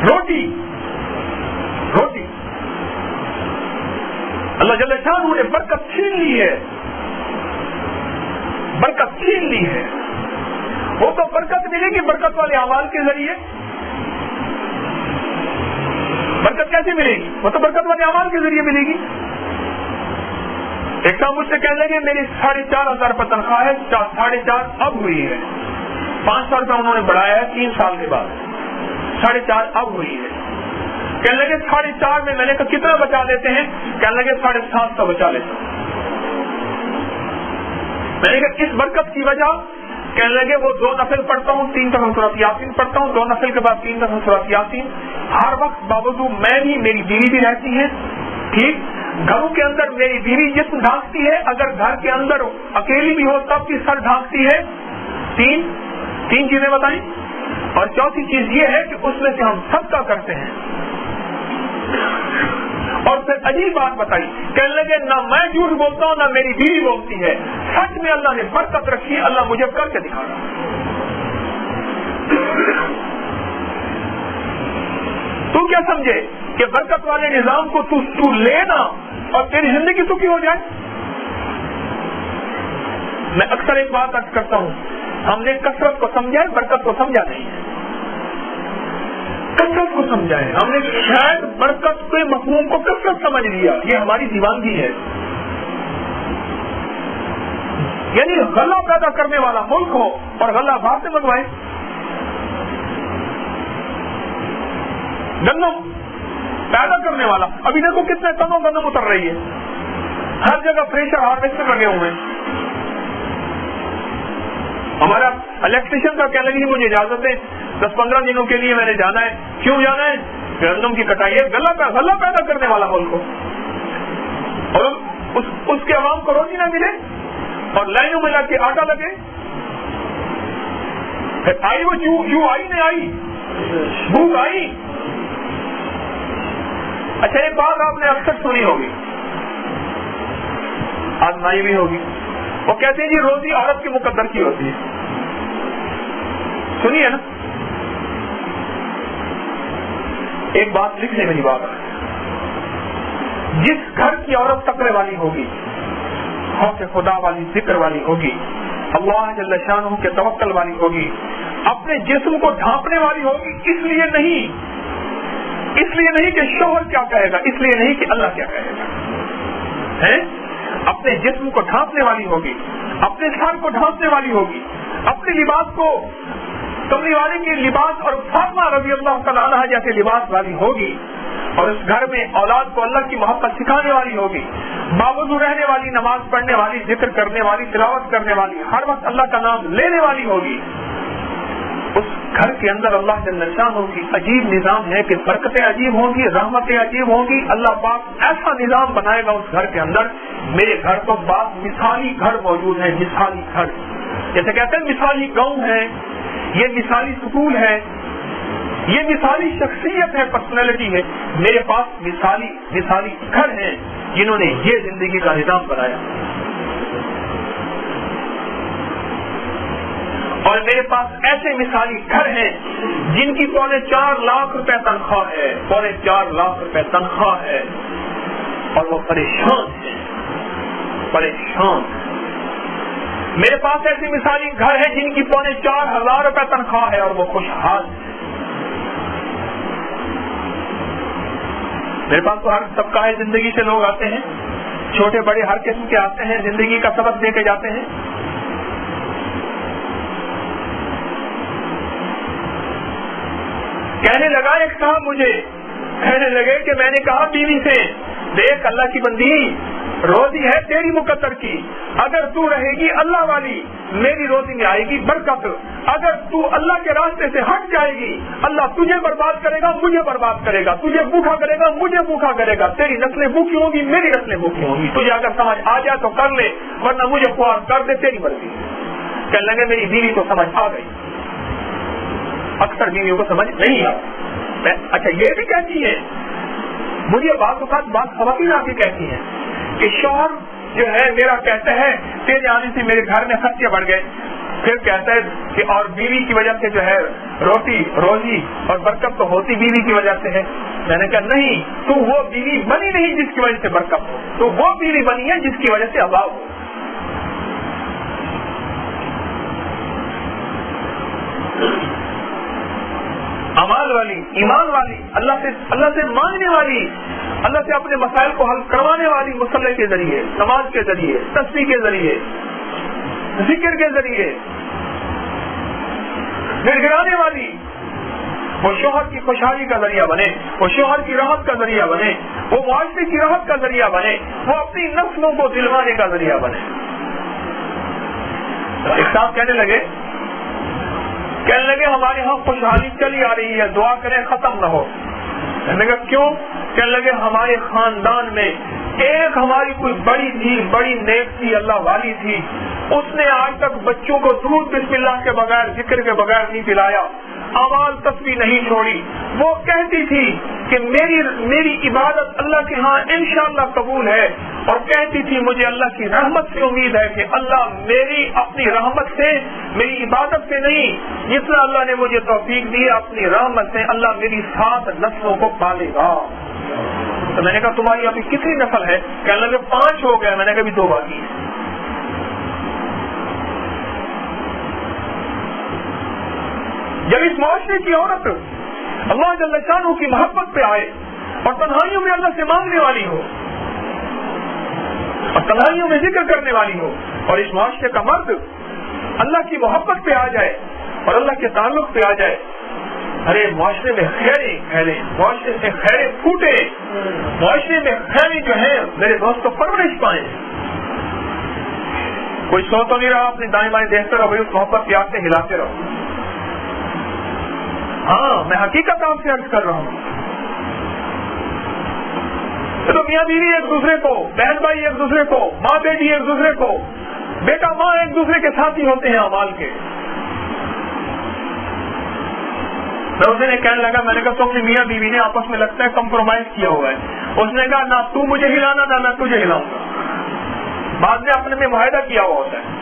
روٹی اللہ جل شانہ نے برکت چھین لی ہے, برکت چھین لی ہے. وہ تو برکت ملے گی برکت والے اعمال کے ذریعے. برکت کیسے ملے گی؟ وہ تو برکت والے اعمال کے ذریعے ملے گی. ایک صاحب مجھ سے کہنے لگے میری 4,500 روپے تنخواہ ہے, 4.5 اب ہوئی ہے, 500 روپے انہوں نے بڑھایا ہے 3 سال کے بعد, 4.5 اب ہوئی ہے. کہنے لگے 4.5 میں نے کہا کتنا بچا لیتے ہیں؟ کہنے لگے 750 بچا لیتے ہیں. میں نے کہا کس برکت کی وجہ؟ کہنے لگے وہ 2 نفل پڑھتا ہوں, 3 دفعہ سورۃ یاسین پڑھتا ہوں, 2 نفل کے بعد 3 دفعہ سورۃ یاسین. ہر وقت باوجود میں بھی, میری بیوی بھی رہتی ہے, ٹھیک. گھروں کے اندر میری بیوی جسم ڈھانکتی ہے, اگر گھر کے اندر اکیلی بھی ہو تب بھی سر ڈھانکتی ہے. 3 چیزیں بتائیں. اور چوتھی چیز یہ ہے کہ اس میں سے ہم صدقہ کرتے ہیں. اور پھر عجیب بات بتائی, کہنے لگے نہ میں جھوٹ بولتا ہوں نہ میری بیوی بولتی ہے, سچ میں اللہ نے برکت رکھی, اللہ مجھے کر کے دکھا رہا. تو کیا سمجھے کہ برکت والے نظام کو تو لینا اور تیری زندگی سکھی ہو جائے؟ میں اکثر ایک بات عرض کرتا ہوں، ہم نے کثرت کو سمجھا ہے، برکت کو سمجھا نہیں ہے۔ کثرت کو سمجھا ہے ہم نے، شاید برکت کے مفہوم کو کثرت سمجھ لیا، یہ ہماری دیوانگی ہے۔ یعنی غلہ پیدا کرنے والا ملک ہو اور غلہ باہر سے منگوائے، گندم پیدا کرنے والا، ابھی دیکھو کتنے ٹنوں گندم اتر رہی ہے، ہر جگہ پریشر ہارویسٹر لگے ہوئے ہیں۔ ہمارا الیکٹریشین کا کہنے لگی مجھے اجازت ہے 10-15 دنوں کے لیے میں نے جانا ہے۔ کیوں جانا ہے؟ گندم کی کٹائی ہے، غلہ پیدا کرنے والا ملک کو، اور اس کے عوام کو روزی نہ ملے اور لائنوں میں لا کے آٹا لگے۔ آئی وہ جو آئی نہیں آئی، بھوک آئی۔ اچھا ایک بات آپ نے اکثر سنی ہوگی، آزمائی بھی ہوگی، وہ کہتے ہیں جی روزی عورت کے مقدر کی ہوتی ہے، سنیے نا۔ ایک بات لکھ لیں میری بات، جس گھر کی عورت تقوی والی ہوگی، خوف خدا والی، ذکر والی ہوگی، اللہ جل شانہ کے توکل والی ہوگی، اپنے جسم کو ڈھانپنے والی ہوگی، اس لیے نہیں کہ شوہر کیا کہے گا، اس لیے نہیں کہ اللہ کیا کہے گا، اپنے جسم کو ڈھانپنے والی ہوگی، اپنے سر کو ڈھانپنے والی ہوگی، اپنے لباس کو کملی والے کے لباس اور فاطمہ رضی اللہ تعالیٰ عنہ جیسے لباس والی ہوگی، اور اس گھر میں اولاد کو اللہ کی محبت سکھانے والی ہوگی، باوضو رہنے والی، نماز پڑھنے والی، ذکر کرنے والی، تلاوت کرنے والی، ہر وقت اللہ کا نام لینے والی ہوگی۔ اس گھر کے اندر اللہ جل شانہ کی عجیب نظام ہے کہ برکتیں عجیب ہوں گی، رحمتیں عجیب ہوں گی۔ اللہ پاک ایسا نظام بنائے گا اس گھر کے اندر، میرے گھر تو بعض مثالی گھر موجود ہیں، مثالی گھر، جیسے کہتے ہیں مثالی گاؤں ہے، یہ مثالی سکول ہے، یہ مثالی شخصیت ہے، پرسنالٹی ہے۔ میرے پاس مثالی گھر ہیں جنہوں نے یہ زندگی کا نظام بنایا، اور میرے پاس ایسے مثالی گھر ہیں جن کی 4.25 لاکھ روپے تنخواہ ہے، 4.25 لاکھ روپے تنخواہ ہے، اور وہ پریشان ہیں، پریشان۔ میرے پاس ایسے مثالی گھر ہیں جن کی 4.25 روپے تنخواہ ہے اور وہ خوشحال ہیں۔ میرے پاس تو ہر طبقہ زندگی سے لوگ آتے ہیں، چھوٹے بڑے ہر قسم کے آتے ہیں، زندگی کا سبق دے کے جاتے ہیں۔ کہنے لگا ایک صاحب مجھے، کہنے لگے کہ میں نے کہا بیوی سے، دیکھ اللہ کی بندی، روزی ہے تیری مقدر کی، اگر تو رہے گی اللہ والی میری روزی میں آئے گی برکت، اگر تو اللہ کے راستے سے ہٹ جائے گی اللہ تجھے برباد کرے گا، مجھے برباد کرے گا، تجھے بھوکا کرے گا، مجھے بھوکا کرے گا، تیری نسلیں بھوکی ہوں گی، میری نسلیں بھوکی ہوں گی، تجھے اگر سمجھ آ جائے تو کر لے ورنہ مجھے خوار کر دے، تیری مرضی۔ کہنے لگے میری بیوی کو سمجھ آ گئی، اکثر بیویوں کو سمجھ نہیں آتی۔ اچھا یہ بھی کہتی ہے، مجھے بعض اوقات بات خواتین آ کے کہتی ہیں کہ شوہر جو ہے میرا کہتا ہے تیرے آنے سے میرے گھر میں خرچے بڑھ گئے، پھر کہتا ہے کہ اور بیوی کی وجہ سے جو ہے روزی اور برکت تو ہوتی بیوی کی وجہ سے ہے۔ میں نے کہا نہیں، تو وہ بیوی بنی نہیں جس کی وجہ سے برکت ہو، تو وہ بیوی بنی ہے جس کی وجہ سے عذاب ہو۔ امال والی، ایمان والی، اللہ سے مانگنے والی، اللہ سے اپنے مسائل کو حل کروانے والی، مصلی کے ذریعے، نماز کے ذریعے، تسبیح کے ذریعے، ذکر کے ذریعے گڑ گڑانے والی، وہ شوہر کی خوشحالی کا ذریعہ بنے، وہ شوہر کی راحت کا ذریعہ بنے، وہ معاشرے کی راحت کا ذریعہ بنے، وہ اپنی نسلوں کو دلوانے کا ذریعہ بنے۔ ایک صاحب کہنے لگے ہمارے ہاں خوشحالی چلی آ رہی ہے، دعا کریں ختم نہ ہو۔ کہنے لگا کیوں؟ کہنے لگے ہمارے خاندان میں ایک ہماری کوئی بڑی نیک تھی، اللہ والی تھی، اس نے آج تک بچوں کو دودھ بسم اللہ کے بغیر، ذکر کے بغیر نہیں پلایا، اعمال تسبیح نہیں چھوڑی۔ وہ کہتی تھی کہ میری عبادت اللہ کے ہاں انشاءاللہ قبول ہے، اور کہتی تھی مجھے اللہ کی رحمت سے امید ہے کہ اللہ میری اپنی رحمت سے، میری عبادت سے نہیں، جتنا اللہ نے مجھے توفیق دی اپنی رحمت سے اللہ میری 7 نسلوں کو پالے گا۔ تو میں نے کہا تمہاری ابھی کتنی نسل ہے؟ کہنے لگے 5 ہو گئے۔ میں نے کہا ابھی 2 باقی ہے۔ جب اس معاشرے کی عورت اللہ جل شانہ کی محبت پہ آئے اور تنہائیوں میں اللہ سے مانگنے والی ہو اور تنہائیوں میں ذکر کرنے والی ہو، اور اس معاشرے کا مرد اللہ کی محبت پہ آ جائے اور اللہ کے تعلق پہ آ جائے، ارے معاشرے میں خیریں پھیلے، معاشرے میں خیریں پھوٹے، معاشرے میں خیریں جو ہیں میرے دوستوں پرورش پائیں۔ کوئی سو تو نہیں رہا، اپنے دائیں بائیں دیکھتے رہو، اس محبت پیار سے ہلاتے رہو۔ ہاں میں حقیقت آپ سے عرض کر رہا ہوں، تو میاں بیوی ایک دوسرے کو، بہن بھائی ایک دوسرے کو، ماں بیٹی ایک دوسرے کو، بیٹا ماں ایک دوسرے کے ساتھی ہوتے ہیں اعمال کے۔ میں اس نے کہنے لگا، میں نے کہا تو اپنی میاں بیوی نے آپس میں لگتا ہے کمپرومائز کیا ہوا ہے۔ اس نے کہا نہ تو مجھے ہلانا نہ میں تجھے ہلاؤں گا، بعد میں اپنے میں معاہدہ کیا ہوا ہوتا ہے۔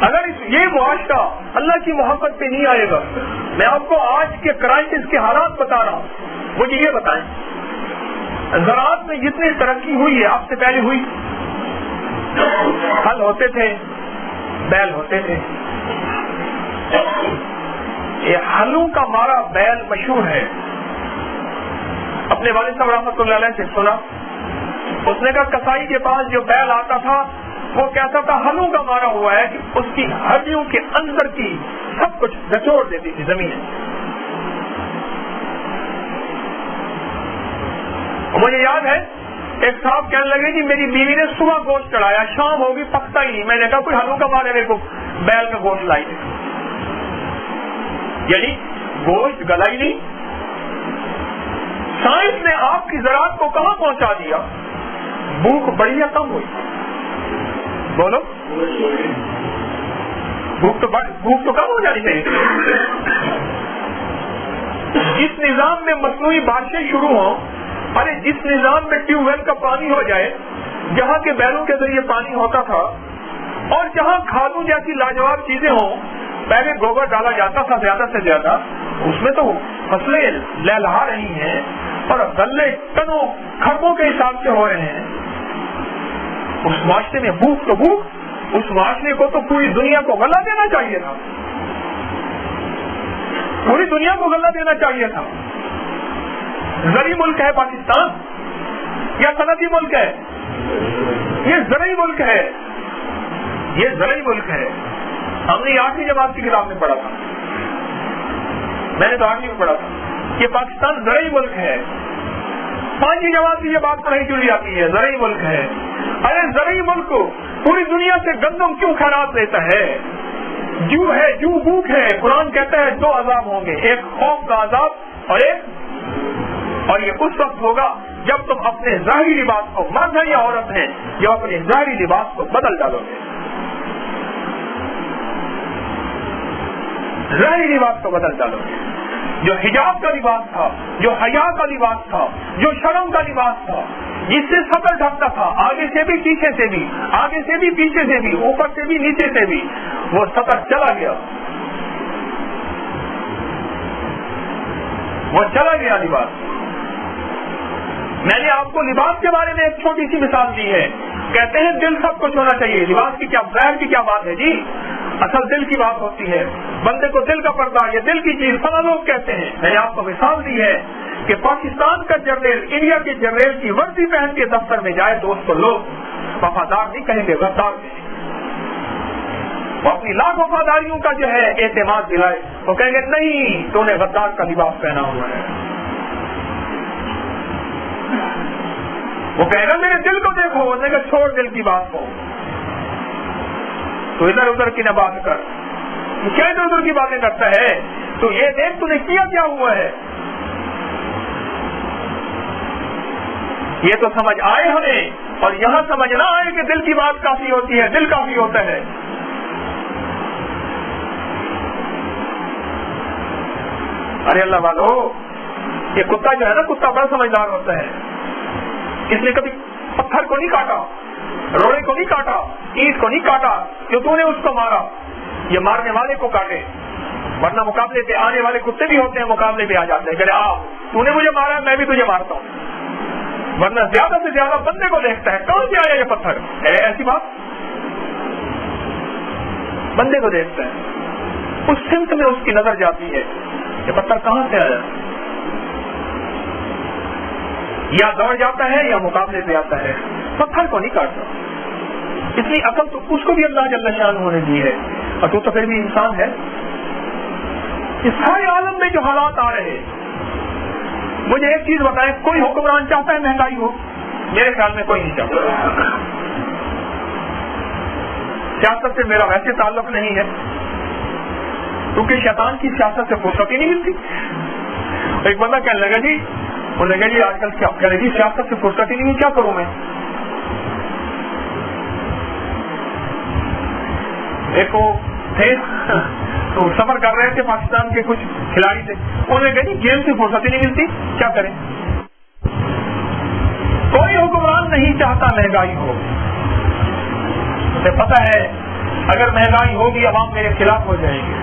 اگر یہ معاشرہ اللہ کی محبت پہ نہیں آئے گا، میں آپ کو آج کے کرائسس کے حالات بتا رہا ہوں، مجھے یہ بتائیں زراعت میں جتنی ترقی ہوئی ہے آپ سے پہلے ہوئی؟ ہل ہوتے تھے، بیل ہوتے تھے، یہ ہلوں کا مارا بیل مشہور ہے۔ اپنے والد صاحب رحمۃ اللہ علیہ سے سنا، اس نے کہا کسائی کے پاس جو بیل آتا تھا وہ کہتا تھا ہلوں کا مارا ہوا ہے کہ اس کی ہڈیوں کے اندر کی سب کچھ نچوڑ دیتی تھی زمین۔ مجھے یاد ہے ایک صاحب کہنے لگے جی میری بیوی نے صبح گوشت چڑھایا، شام ہوگی پکتا ہی نہیں۔ میں نے کہا کوئی ہلوں کا مارے میرے کو بیل کا گوشت لائی، یعنی گوشت گلا ہی نہیں۔ سائنس نے آپ کی زراعت کو کہاں پہنچا دیا؟ بھوک بڑی یا کم ہوئی؟ بولو، بھوک تو کم ہو جانی چاہیے۔ جس نظام میں مصنوعی بارشیں شروع ہوں، ارے جس نظام میں ٹیوب ویل کا پانی ہو جائے، جہاں کے بیلوں کے ذریعے پانی ہوتا تھا، اور جہاں کھادوں جیسی لاجواب چیزیں ہوں، پہلے گوبر ڈالا جاتا تھا زیادہ سے زیادہ، اس میں تو فصلیں لہلہا رہی ہیں اور غلے ٹنوں کھربوں کے حساب سے ہو رہے ہیں۔ اس معاشرے میں بھوک تو بھوک، اس معاشرے کو تو پوری دنیا کو غلہ دینا چاہیے تھا، پوری دنیا کو غلہ دینا چاہیے تھا۔ زرعی ملک ہے پاکستان یا صنعتی ملک ہے؟ یہ زرعی ملک ہے، یہ زرعی ملک ہے۔ ہم نے 8ویں جماعت کی کتاب میں پڑھا تھا، میں نے تو 8ویں میں پڑھا تھا کہ پاکستان زرعی ملک ہے۔ 5ویں جماعت کی یہ بات تو نہیں چلی جاتی ہے، زرعی ملک ہے۔ ارے زرعی ملک پوری دنیا سے گندم کیوں خیرات لیتا ہے؟ جو ہے، جو بھوک ہے۔ قرآن کہتا ہے 2 عذاب ہوں گے، ایک خوف کا عذاب اور یہ اس وقت ہوگا جب تم اپنے ظاہری لباس کو، مرد ہے یا عورت ہے، جب اپنے ظاہری لباس کو بدل ڈالو گے، ظاہری لباس کو بدل ڈالو گے۔ جو حجاب کا لباس تھا، جو حیا کا لباس تھا، جو شرم کا لباس تھا، جس سے سطر ڈھکتا تھا، آگے سے بھی پیچھے سے بھی، آگے سے بھی پیچھے سے بھی، اوپر سے بھی نیچے سے بھی، وہ سطر چلا گیا، وہ چلا گیا لباس۔ میں نے آپ کو لباس کے بارے میں ایک چھوٹی سی مثال دی ہے۔ کہتے ہیں دل سب کچھ ہونا چاہیے، لباس کی کیا، ظاہر کی کیا بات ہے جی؟ اصل دل کی بات ہوتی ہے، بندے کو دل کا پردہ، یہ دل کی چیز فلاں لوگ کہتے ہیں۔ میں نے آپ کو مثال دی ہے کہ پاکستان کا جنرل انڈیا کے جنرل کی وردی پہن کے دفتر میں جائے تو اس کو لوگ وفادار نہیں کہیں گے، غدار کہیں گے۔ وہ اپنی لاکھ وفاداریوں کا جو ہے اعتماد دلائے، وہ کہیں گے نہیں تو نے غدار کا لباس پہنا ہوا ہے۔ وہ کہے گا میرے دل کو دیکھو، وہ کہے گا چھوڑ دل کی بات کو، تو ادھر ادھر کی نہ بات کر، تو کیا ادھر ادھر کی باتیں کرتا ہے؟ تو یہ دیکھ تو نے کیا کیا ہوا ہے۔ یہ تو سمجھ آئے ہمیں، اور یہاں سمجھ نہ آئے کہ دل کی بات کافی ہوتی ہے، دل کافی ہوتا ہے۔ ارے اللہ والو، یہ کتا جو ہے نا، کتا بڑا سمجھدار ہوتا ہے، اس نے کبھی پتھر کو نہیں کاٹا، روڑے کو نہیں کاٹا، اینٹ کو نہیں کاٹا جو تو نے اس کو مارا، یہ مارنے والے کو کاٹے، ورنہ مقابلے پہ آنے والے کتے بھی ہوتے ہیں، مقابلے پہ آ جاتے ہیں کہ آ تو نے مجھے مارا میں بھی تجھے مارتا ہوں۔ ورنہ زیادہ سے زیادہ بندے کو دیکھتا ہے، کہاں سے آیا یہ پتھر، ہے ایسی بات؟ بندے کو دیکھتا ہے، اس سمت میں اس کی نظر جاتی ہے، یہ پتھر کہاں سے آیا، یا دوڑ جاتا ہے یا مقابلے پہ آتا ہے، پتھر کو نہیں کاٹتا۔ اتنی عقل تو اس کو بھی اللہ جل شانہ نے دی ہے، اور تو پھر بھی انسان ہے۔ اس سارے عالم میں جو حالات آ رہے، مجھے ایک چیز بتائیں، کوئی حکمران چاہتا ہے مہنگائی ہو؟ میرے خیال میں کوئی نہیں چاہتا۔ سیاست سے میرا ویسے تعلق نہیں ہے، کیونکہ شیطان کی سیاست سے فرصت ہی نہیں ملتی۔ ایک بندہ کہنے لگا جی، وہ لگا جی آج کل کیا کہہ رہے جی سیاست سے فرصت ہی نہیں ہے، کیا کروں میں؟ ایک وہ تھے تو سفر کر رہے تھے، پاکستان کے کچھ کھلاڑی تھے، انہوں نے کہا جی گیم سے فرصت ہی نہیں ملتی، کیا کریں؟ کوئی حکمران نہیں چاہتا مہنگائی ہو، اسے پتا ہے اگر مہنگائی ہوگی عوام میرے خلاف ہو جائیں گے،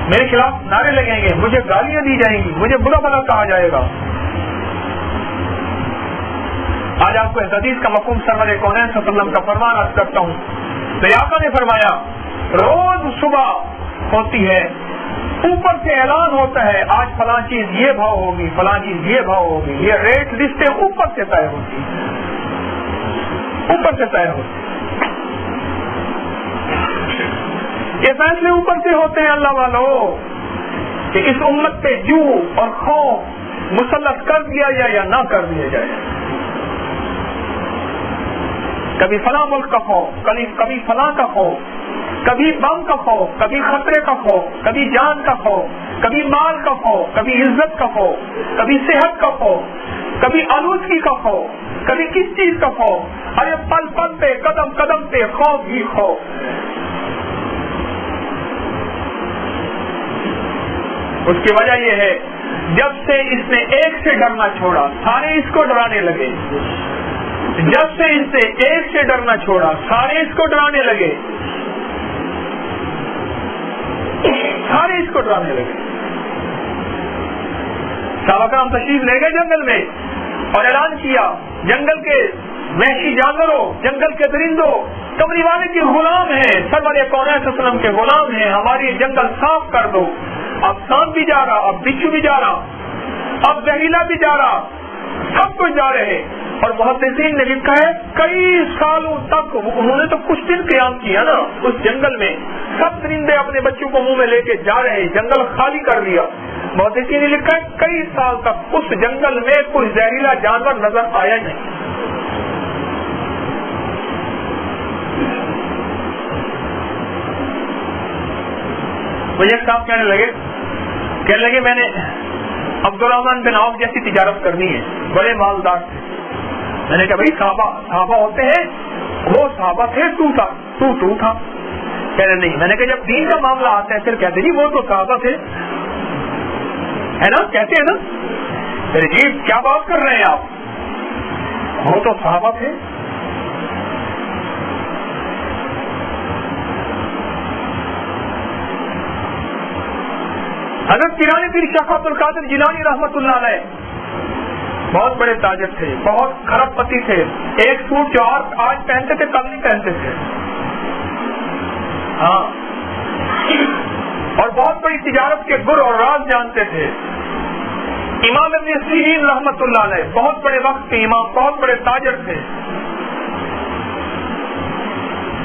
میرے خلاف نعرے لگیں گے، مجھے گالیاں دی جائیں گی، مجھے برا بھلا کہا جائے گا۔ آج آپ کو اس حدیث کا مفہوم سرور کونین صلی اللہ علیہ وسلم کا فرمان عرض کرتا ہوں۔ تو آقا نے فرمایا روز صبح ہوتی ہے، اوپر سے اعلان ہوتا ہے آج فلاں چیز یہ بھاؤ ہوگی، فلاں چیز یہ بھاؤ ہوگی، یہ ریٹ لسٹیں اوپر سے طے ہوتی ہیں، اوپر سے طے ہوتی ہیں، یہ فیصلے اوپر سے ہوتے ہیں اللہ والوں کہ اس امت پہ جو اور خوف مسلط کر دیا جائے یا نہ کر دیا جائے۔ کبھی فلاں ملک کا خوف، کبھی فلاں کا خوف، کبھی بم کا خوف، کبھی خطرے کا خوف، کبھی جان کا خوف، کبھی مال کا خوف، کبھی عزت کا خوف، کبھی صحت کا خوف، کبھی آلودگی کا خوف، کبھی کس چیز کا خوف، ارے پل پل پہ قدم قدم پہ خوف ہی خوف۔ اس کی وجہ یہ ہے جب سے اس نے ایک سے ڈرنا چھوڑا سارے اس کو ڈرانے لگے، جب سے اس نے ایک سے ڈرنا چھوڑا سارے اس کو ڈرانے لگے، سارے اس کو ڈرانے لگے۔ صحابہ کرام تشریف لے گئے جنگل میں اور اعلان کیا جنگل کے وحشی جانوروں، جنگل کے درندوں کمری والے کے غلام ہیں، سرور کونین صلی اللہ علیہ وسلم کے غلام ہیں، ہماری جنگل صاف کر دو۔ اب سانپ بھی جا رہا، اب بچھو بھی جا رہا، اب زہریلا بھی جا رہا، سب کچھ جا رہے۔ اور محدثین نے لکھا ہے کئی سالوں تک انہوں نے تو کچھ دن قیام کیا نا اس جنگل میں، سب درندے اپنے بچوں کو منہ میں لے کے جا رہے، جنگل خالی کر دیا۔ محدثین نے لکھا ہے کئی سال تک اس جنگل میں کوئی زہریلا جانور نظر آیا نہیں۔ مجھے صاحب کہنے لگے میں نے عبد الرحمن بن عوف جیسی تجارت کرنی ہے، بڑے مالدار تھے۔ میں نے کہا بھائی صحابہ ہوتے ہیں، وہ صحابہ تھے، تو تھا۔ کہہ رہے نہیں۔ میں نے کہا جب دین کا معاملہ آتا ہے پھر کہتے جی وہ تو صحابہ تھے، ہے نا، کہتے ہیں نا۔ میرے جی کیا بات کر رہے ہیں آپ، وہ تو صحابہ تھے۔ حضرت پیرانی پیر شیخ عبد القادر جیلانی رحمۃ اللہ علیہ بہت بڑے تاجر تھے، بہت کھرب پتی تھے، ایک سوٹ جو آج پہنتے تھے کل نہیں پہنتے تھے، ہاں، اور بہت بڑی تجارت کے گر اور راز جانتے تھے۔ امام ابن سیرین رحمۃ اللہ علیہ بہت بڑے وقت کے امام، بہت بڑے تاجر تھے۔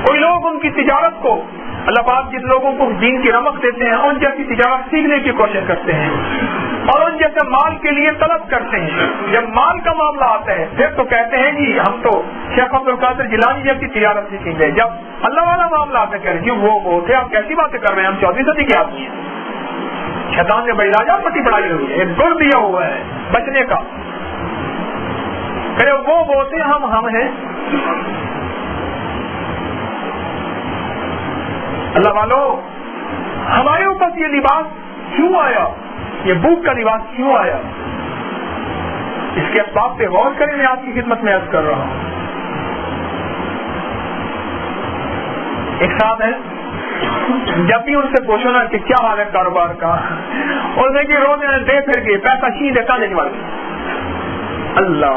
کوئی لوگ ان کی تجارت کو، اللہ پاک جن لوگوں کو دین کی رمق دیتے ہیں ان جیسی تجارت سیکھنے کی کوشش کرتے ہیں اور ان جیسے مال کے لیے طلب کرتے ہیں۔ جب مال کا معاملہ آتا ہے پھر تو کہتے ہیں جی ہم تو شیخ عبد القادر جیلانی جیسی تجارت سیکھیں گے۔ جب اللہ والا معاملہ آتا ہے کہہ رہے جی وہ تھے، آپ کیسی باتیں کر رہے ہیں، ہم 14ویں صدی کے آدمی ہیں۔ شیطان نے بڑی راجا پٹی بڑھائی ہوئی ہے، ایک گر دیا ہوا ہے بچنے کا، کہ وہ تھے، ہم ہیں۔ اللہ والو ہمارے اوپر یہ لباس کیوں آیا، یہ بھوک کا لباس کیوں آیا، اس کے اسباب پہ غور کریں۔ میں آپ کی خدمت میں عرض کر رہا ہوں۔ ایک صاحب ہے، جب بھی ان سے پوچھو نا کہ کیا حال ہے کاروبار کا، اور دیکھیے روز دے پھر کے پیسہ چیز ہے کالج والے، اللہ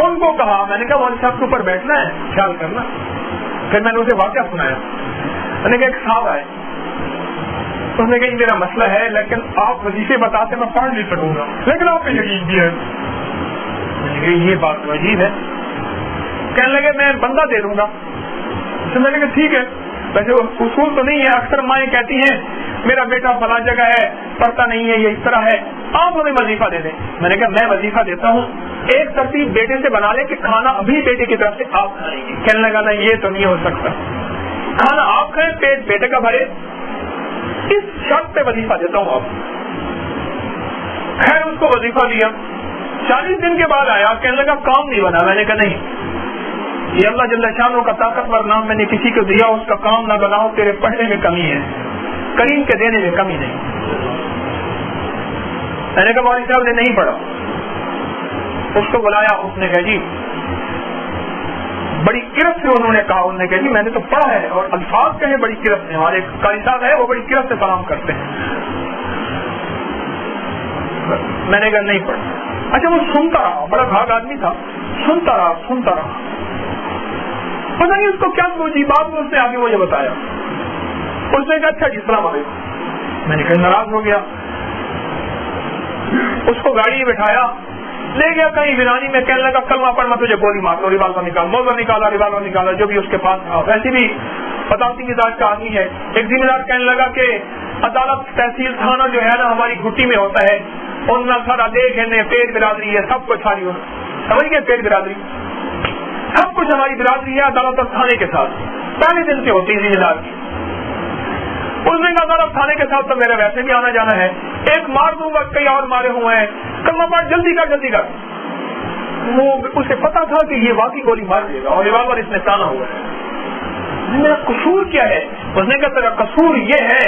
ان کو کہا, میں نے کہا مولوی صاحب کے اوپر بیٹھنا ہے, خیال کرنا. پھر میں نے اسے واقعہ سنایا. میں نے کہا ایک صاحب آئے, اس نے کہا میرا مسئلہ ہے لیکن آپ وظیفے بتاتے میں پڑھ نہیں سکوں گا, لیکن آپ پہ یقین بھی ہے. میں نے کہا یہ بات تو عجیب ہے. کہنے لگے میں بندہ دے دوں گا. تو میں نے کہا ٹھیک ہے, ویسے اصول تو نہیں ہے, اکثر مائیں کہتی ہیں میرا بیٹا فلاں جگہ ہے, پڑھتا نہیں ہے, یہ اس طرح ہے, آپ ہمیں وظیفہ دے دیں. میں نے کہا میں وظیفہ دیتا ہوں, ایک ترتیب بیٹے سے بنا لے کہ کھانا ابھی بیٹے کی طرف سے آپ کھائیں گے. کہنے لگا نہیں یہ تو نہیں ہو سکتا, کھانا آپ کھائیں, پیٹ بیٹے کا بھرے, اس شرط پہ وظیفہ دیتا ہوں آپ. خیر اس کو وظیفہ دیا. 40 دن کے بعد آیا, کہنے لگا کام نہیں بنا. میں نے کہا نہیں, یہ اللہ جل شانہ کا طاقتور نام میں نے کسی کو دیا, اس کا کام نہ بناؤ, تیرے پڑھنے میں کمی ہے, کریم کے دینے میں کمی نہیں. میں نے کہا مولوی صاحب نے نہیں پڑھا. اس کو بلایا, اس نے کہا جی بڑی کرت سے انہوں نے کہا, انہوں نے کہا جی میں نے تو پڑھا ہے, اور الفاظ کہے بڑی کرت سے, ہمارے قاری صاحب ہے وہ بڑی کرت سے سلام کرتے ہیں. میں نے کہا نہیں پڑھا. اچھا وہ سنتا رہا, بڑا بھاگ آدمی تھا, سنتا رہا. پتہ نہیں اس کو کیا سوچی بات, میں اس نے آگے مجھے بتایا. اس نے کہا اچھا جی السلام علیکم. میں نے کہا ناراض ہو گیا. اس کو گاڑی میں بٹھایا, لے گیا کہیں ویرانی میں, کہنے لگا کلمہ پڑھ میں تجھے گولی مار دو, ریوالور نکال, موزہ نکالا, ریوالور نکالا, جو بھی اس کے پاس تھا. ویسے بھی پتاسی مزاج کا آدمی ہے. ایک ذمہ دار کہنے لگا کہ عدالت تحصیل تھانہ جو ہے نا ہماری گھٹی میں ہوتا ہے, ان میں سارا دیکھنے پیٹ برادری ہے, سب کچھ ساری سمجھ گئے, پیٹ برادری سب کچھ ہماری برادری ہے, عدالت اور تھانے کے ساتھ پہلے دن سے ہوتی ہے ذمہ دار کی. اس نے کہا عدالت تھانے کے ساتھ تو میرا ویسے بھی آنا جانا ہے, ایک مار دوں گا, کئی اور مارے ہوئے ہیں, کلمہ پڑھ جلدی کر. وہ اسے پتا تھا کہ یہ واقعی گولی مار دے گا, اور ریوالور اس نے تانا ہوا ہے. میرا قصور کیا ہے؟ اس نے کہا تیرا قصور یہ ہے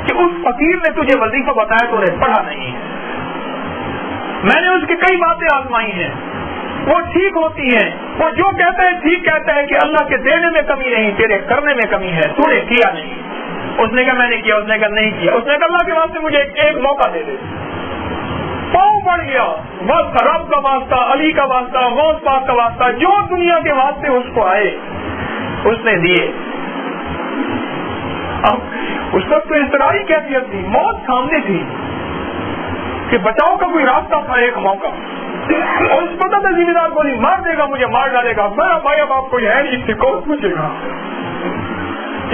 کہ اس فقیر نے تجھے وظیفہ بتایا تو انہیں پڑھا نہیں ہے. میں نے اس کی کئی باتیں آزمائی ہیں, وہ ٹھیک ہوتی ہیں, وہ جو کہتا ہے ٹھیک کہتا ہے کہ اللہ کے دینے میں کمی نہیں, تیرے کرنے میں کمی ہے, تو نے کیا نہیں. اس نے کہا میں نے کیا. اس نے کہا نہیں کیا. اس نے کہا اللہ کے واسطے مجھے ایک موقع دے دے. پاؤں پڑ گیا, بس رب کا واسطہ, علی کا واسطہ, غوث پاک کا واسطہ, جو دنیا کے واسطے اس کو آئے اس نے دیے. اب اس وقت تو اس طرح ہی کیفیت تھی, موت سامنے تھی کہ بچاؤ کا کوئی راستہ تھا, ایک موقع, اور اس پتہ تھا ذمہ دار کو نہیں مار دے گا, مجھے مار ڈالے گا. میرا بھائی اب آپ کو ہے نہیں, اس سے کون پوچھے گا,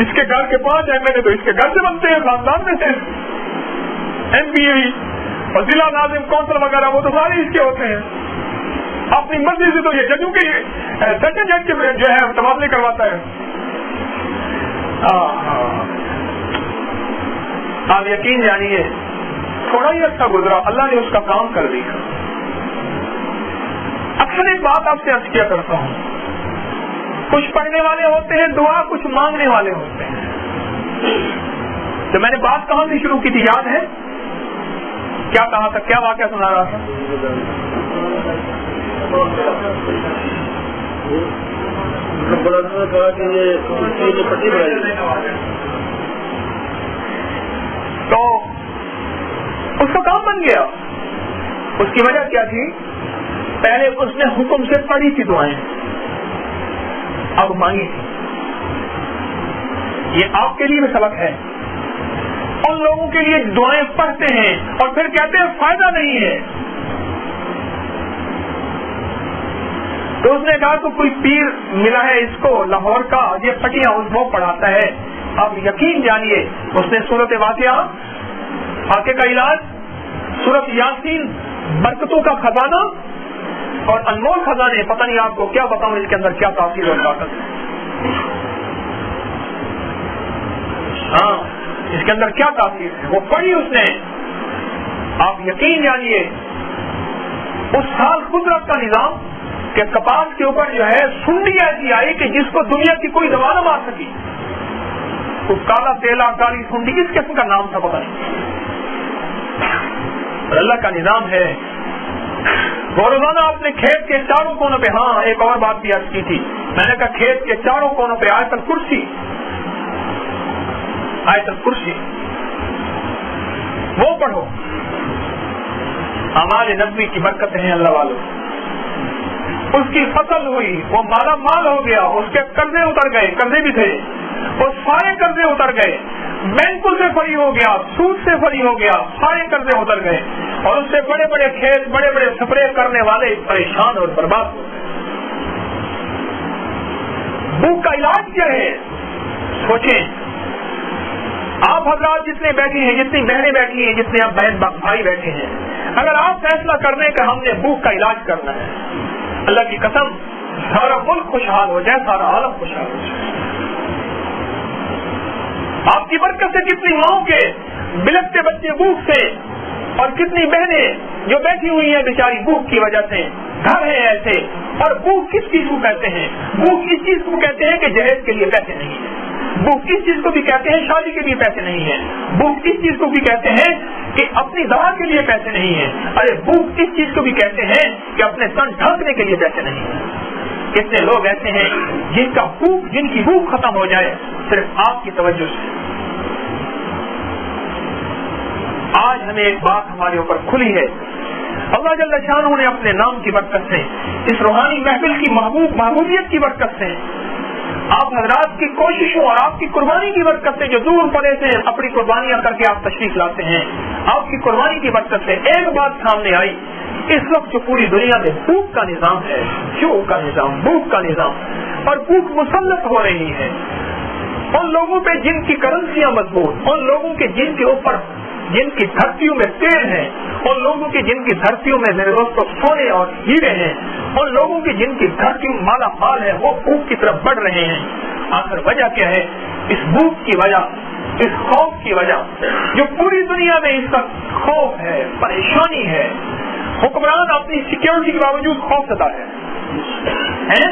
اس کے گھر کے 5 MLA تو اس کے گھر سے بنتے ہیں, خاندان میں سے MPA اور ضلع ناظم کونسل وغیرہ وہ تو سارے اس کے ہوتے ہیں. اپنی مرضی سے تو یہ ججوں کے سیشن جج کے جو ہے تبادلے کرواتا ہے. آپ یقین جانیے تھوڑا ہی اچھا گزرا, اللہ نے اس کا کام کر دیا. اکثر ایک بات آپ سے عرض کیا کرتا ہوں, کچھ پڑھنے والے ہوتے ہیں دعا, کچھ مانگنے والے ہوتے ہیں. تو میں نے بات کہاں سے شروع کی تھی یاد ہے؟ کیا کہا تھا, کیا واقعہ سنا رہا تھا؟ تو اس کا کام بن گیا. اس کی وجہ کیا تھی؟ پہلے اس نے حکم سے پڑھی تھی دعائیں, اب مانگی تھی. یہ آپ کے لیے بھی سبق ہے. ان لوگوں کے لیے دعائیں پڑھتے ہیں اور پھر کہتے ہیں فائدہ نہیں ہے. تو اس نے کہا تو کوئی پیر ملا ہے اس کو لاہور کا, یہ پٹیاں وہ پڑھاتا ہے. اب یقین جانیے اس نے سورت واقعہ, فاقے کا علاج, سورت یاسین, برکتوں کا خزانہ اور انمول خزانے, پتہ نہیں آپ کو کیا بتاؤں اس کے اندر کیا تاثیر اور طاقت ہے. ہاں اس کے اندر کیا تاثیر ہے, وہ پڑھی اس نے. آپ یقین جانیے اس سال قدرت کا نظام کہ کپاس کے اوپر جو ہے سنڈی ایسی آئی کہ جس کو دنیا کی کوئی دوا نہ مار سکی. اس کالا تیلا, کالی سنڈی, کس قسم کا نام تھا پتہ نہیں. اللہ کا نظام ہے. وہ روزانہ اپنے کھیت کے چاروں کونوں پہ, ہاں ایک اور بات بھی عرض کی تھی, میں نے کہا کھیت کے چاروں کونوں پہ آیت الکرسی, آیت الکرسی وہ پڑھو. ہمارے نبی کی برکت ہیں اللہ والوں. اس کی فصل ہوئی, وہ مالا مال ہو گیا, اس کے قرضے اتر گئے, قرضے بھی تھے, وہ سارے قرضے اتر گئے, بینکوں سے فری ہو گیا, سود سے فری ہو گیا, سارے قرضے اتر گئے, اور اس سے بڑے بڑے کھیت, بڑے بڑے سپرے کرنے والے پریشان اور برباد ہو گئے. بھوک کا علاج کیا ہے؟ سوچیں. آپ حضرات جتنے بیٹھے ہیں, جتنی بہنیں بیٹھی ہیں, جتنے آپ بہن بھائی بیٹھے ہیں, اگر آپ فیصلہ کر لیں کہ ہم نے بھوک کا علاج کرنا ہے, اللہ کی قسم سارا ملک خوشحال ہو جائے, سارا عالم خوشحال ہو جائے. آپ کی برکت سے کتنی ماؤں کے بلکتے بچے بھوک سے, اور کتنی بہنیں جو بیٹھی ہوئی ہیں بیچاری بھوک کی وجہ سے, گھر ہیں ایسے. اور بھوک کس چیز کو کہتے ہیں؟ بھوک اس چیز کو کہتے ہیں کہ جہیز کے لیے پیسے نہیں ہیں. بھوک اس چیز کو بھی کہتے ہیں شادی کے لیے پیسے نہیں ہیں. بھوک اس چیز کو بھی کہتے ہیں کہ اپنی دوا کے لیے پیسے نہیں ہیں. ارے بھوک اس چیز کو بھی کہتے ہیں کہ اپنے تن ڈھانکنے کے لیے پیسے نہیں ہیں. کتنے لوگ ایسے ہیں جن کی بھوک ختم ہو جائے صرف آپ کی توجہ سے. آج ہمیں ایک بات ہمارے اوپر کھلی ہے. اللہ جل شانہ نے اپنے نام کی برکت سے, اس روحانی محفل کی محبوبیت کی برکت سے, آپ حضرات کی کوششوں اور آپ کی قربانی کی برکت سے, جو دور پڑے سے اپنی قربانیاں کر کے آپ تشریف لاتے ہیں, آپ کی قربانی کی برکت سے ایک بات سامنے آئی. اس وقت جو پوری دنیا میں بھوک کا نظام ہے, جو کا نظام, بھوک کا نظام, اور بھوک مسلط ہو رہی ہے ان لوگوں پہ جن کی کرنسیاں مضبوط, ان لوگوں کے جن کے اوپر جن کی دھرتیوں میں تیل ہے, ان لوگوں کی جن کی دھرتیوں میں میرے دوستوں سونے اور ہیرے ہیں, ان لوگوں کی جن کی دھرتی مالا مال ہے, وہ بھوک کی طرف بڑھ رہے ہیں. آخر وجہ کیا ہے؟ اس بھوک کی وجہ, اس خوف کی وجہ, جو پوری دنیا میں اس کا خوف ہے, پریشانی ہے. حکمران اپنی سیکیورٹی کے باوجود خوف زدہ ہے.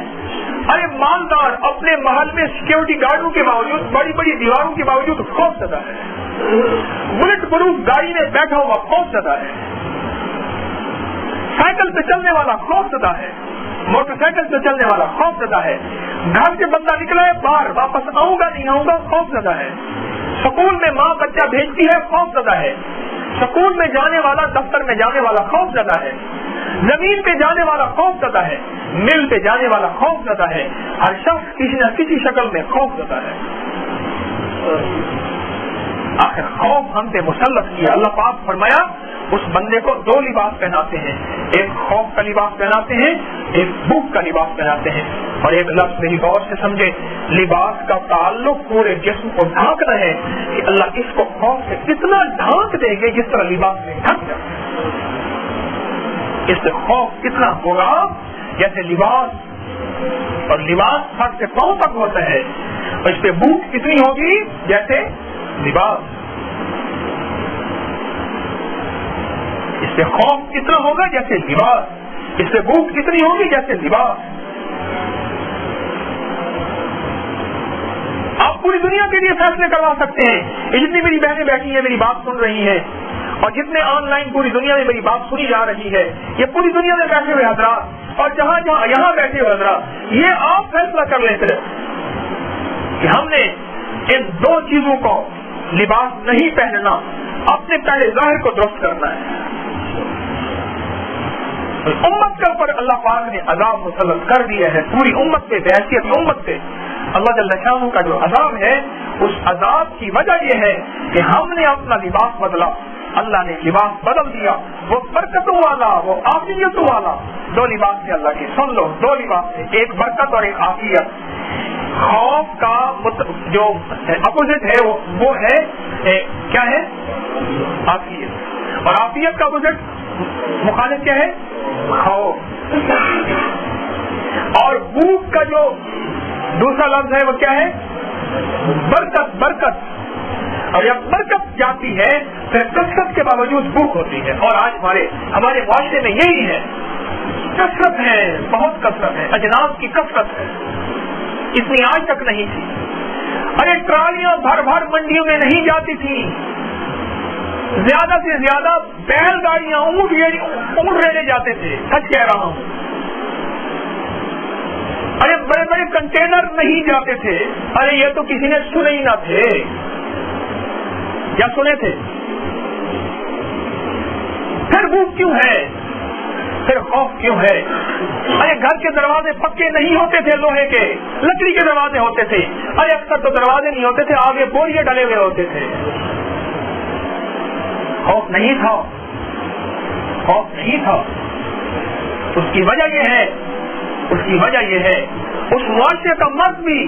ارے مالدار اپنے محل میں سیکیورٹی گارڈوں کے باوجود, بڑی بڑی دیواروں کے باوجود خوف زدہ ہے. بلٹ پروف گاڑی میں بیٹھا ہوا خوف زدہ ہے. سائیکل پہ چلنے والا خوف زدہ ہے, موٹر سائیکل پہ چلنے والا خوف زدہ ہے. گھر سے بندہ نکلا ہے باہر, واپس آؤں گا نہیں آؤں گا, خوف زدہ ہے. سکول میں ماں بچہ بھیجتی ہے, خوف زدہ ہے. سکول میں جانے والا, دفتر میں جانے والا خوف زدہ ہے. زمین پہ جانے والا خوف زدہ ہے, مل پہ جانے والا خوف زدہ ہے. ہر شخص کسی نہ کسی شکل میں خوف زدہ ہے. آخر خوف ہم پہ مسلط کیا. اللہ پاک فرمایا اس بندے کو دو لباس پہناتے ہیں, ایک خوف کا لباس پہناتے ہیں, ایک بھوک کا لباس پہناتے ہیں. اور ایک لفظ میری غور سے سمجھے, لباس کا تعلق پورے جسم کو ڈھانکنا ہے کہ اللہ اس کو خوف سے اتنا ڈھانک دیں گے جس طرح لباس میں ڈھک جائے. اس سے خوف کتنا ہوگا جیسے لباس, اور لباس سر سے پاؤں تک ہوتا ہے, اور اس پہ بھوک کتنی ہوگی جیسے لباس. اس سے خوف کتنا ہوگا جیسے لباس, اس سے بھوک کتنی ہوگی جیسے لباس. آپ پوری دنیا کے لیے فیصلے کروا سکتے ہیں. یہ جتنی میری بہنیں بیٹھی ہیں, میری بات سن رہی ہیں, اور جتنے آن لائن پوری دنیا میں میری بات سنی جا رہی ہے, یہ پوری دنیا میں بیٹھے ہوئے حضرات, اور جہاں جہاں یہاں بیٹھے ہوئے حضرات, یہ آپ فیصلہ کر لیں کہ ہم نے ان دو چیزوں کو, لباس نہیں پہننا, اپنے پہلے ظاہر کو درست کرنا ہے. امت کے اوپر اللہ پاک نے عذاب مسلط کر دیا ہے, پوری امت پہ, بحیثیت امت پہ. اللہ جل شانہ کا جو عذاب ہے, اس عذاب کی وجہ یہ ہے کہ ہم نے اپنا لباس بدلا. اللہ نے لباس بدل دیا, وہ برکتوں والا, وہ عافیتوں والا. دو لباس ہے اللہ کی, سن لو, دو لباس ہے, ایک برکت اور ایک عافیت. خوف کا جو اپوزٹ ہے وہ ہے کیا ہے؟ عافیت. اور عافیت کا اپوزٹ مخالف کیا ہے؟ خوف. اور بھوک کا جو دوسرا لفظ ہے وہ کیا ہے؟ برکت. برکت. اور جب برکت جاتی ہے پھر کثرت کے باوجود بھوک ہوتی ہے. اور آج ہمارے معاشرے میں یہی ہے, کثرت ہے, بہت کثرت ہے, اجناس کی کثرت ہے, اتنی آج تک نہیں تھی. ارے ٹرالیاں بھر بھر منڈیوں میں نہیں جاتی تھی, زیادہ سے زیادہ بیل گاڑیاں, اونٹ ریلے جاتے تھے. سچ کہہ رہا ہوں. ارے بڑے بڑے کنٹینر نہیں جاتے تھے. ارے یہ تو کسی نے سنے ہی نہ تھے, یا سنے تھے؟ پھر وہ کیوں ہے؟ پھر خوف کیوں ہے؟ ارے گھر کے دروازے پکے نہیں ہوتے تھے، لوہے کے لکڑی کے دروازے ہوتے تھے. ارے اکثر تو دروازے نہیں ہوتے تھے، آگے بوریے ڈلے ہوئے ہوتے تھے. خوف نہیں تھا، خوف نہیں تھا. اس کی وجہ یہ ہے اس معاشرے کا مرد بھی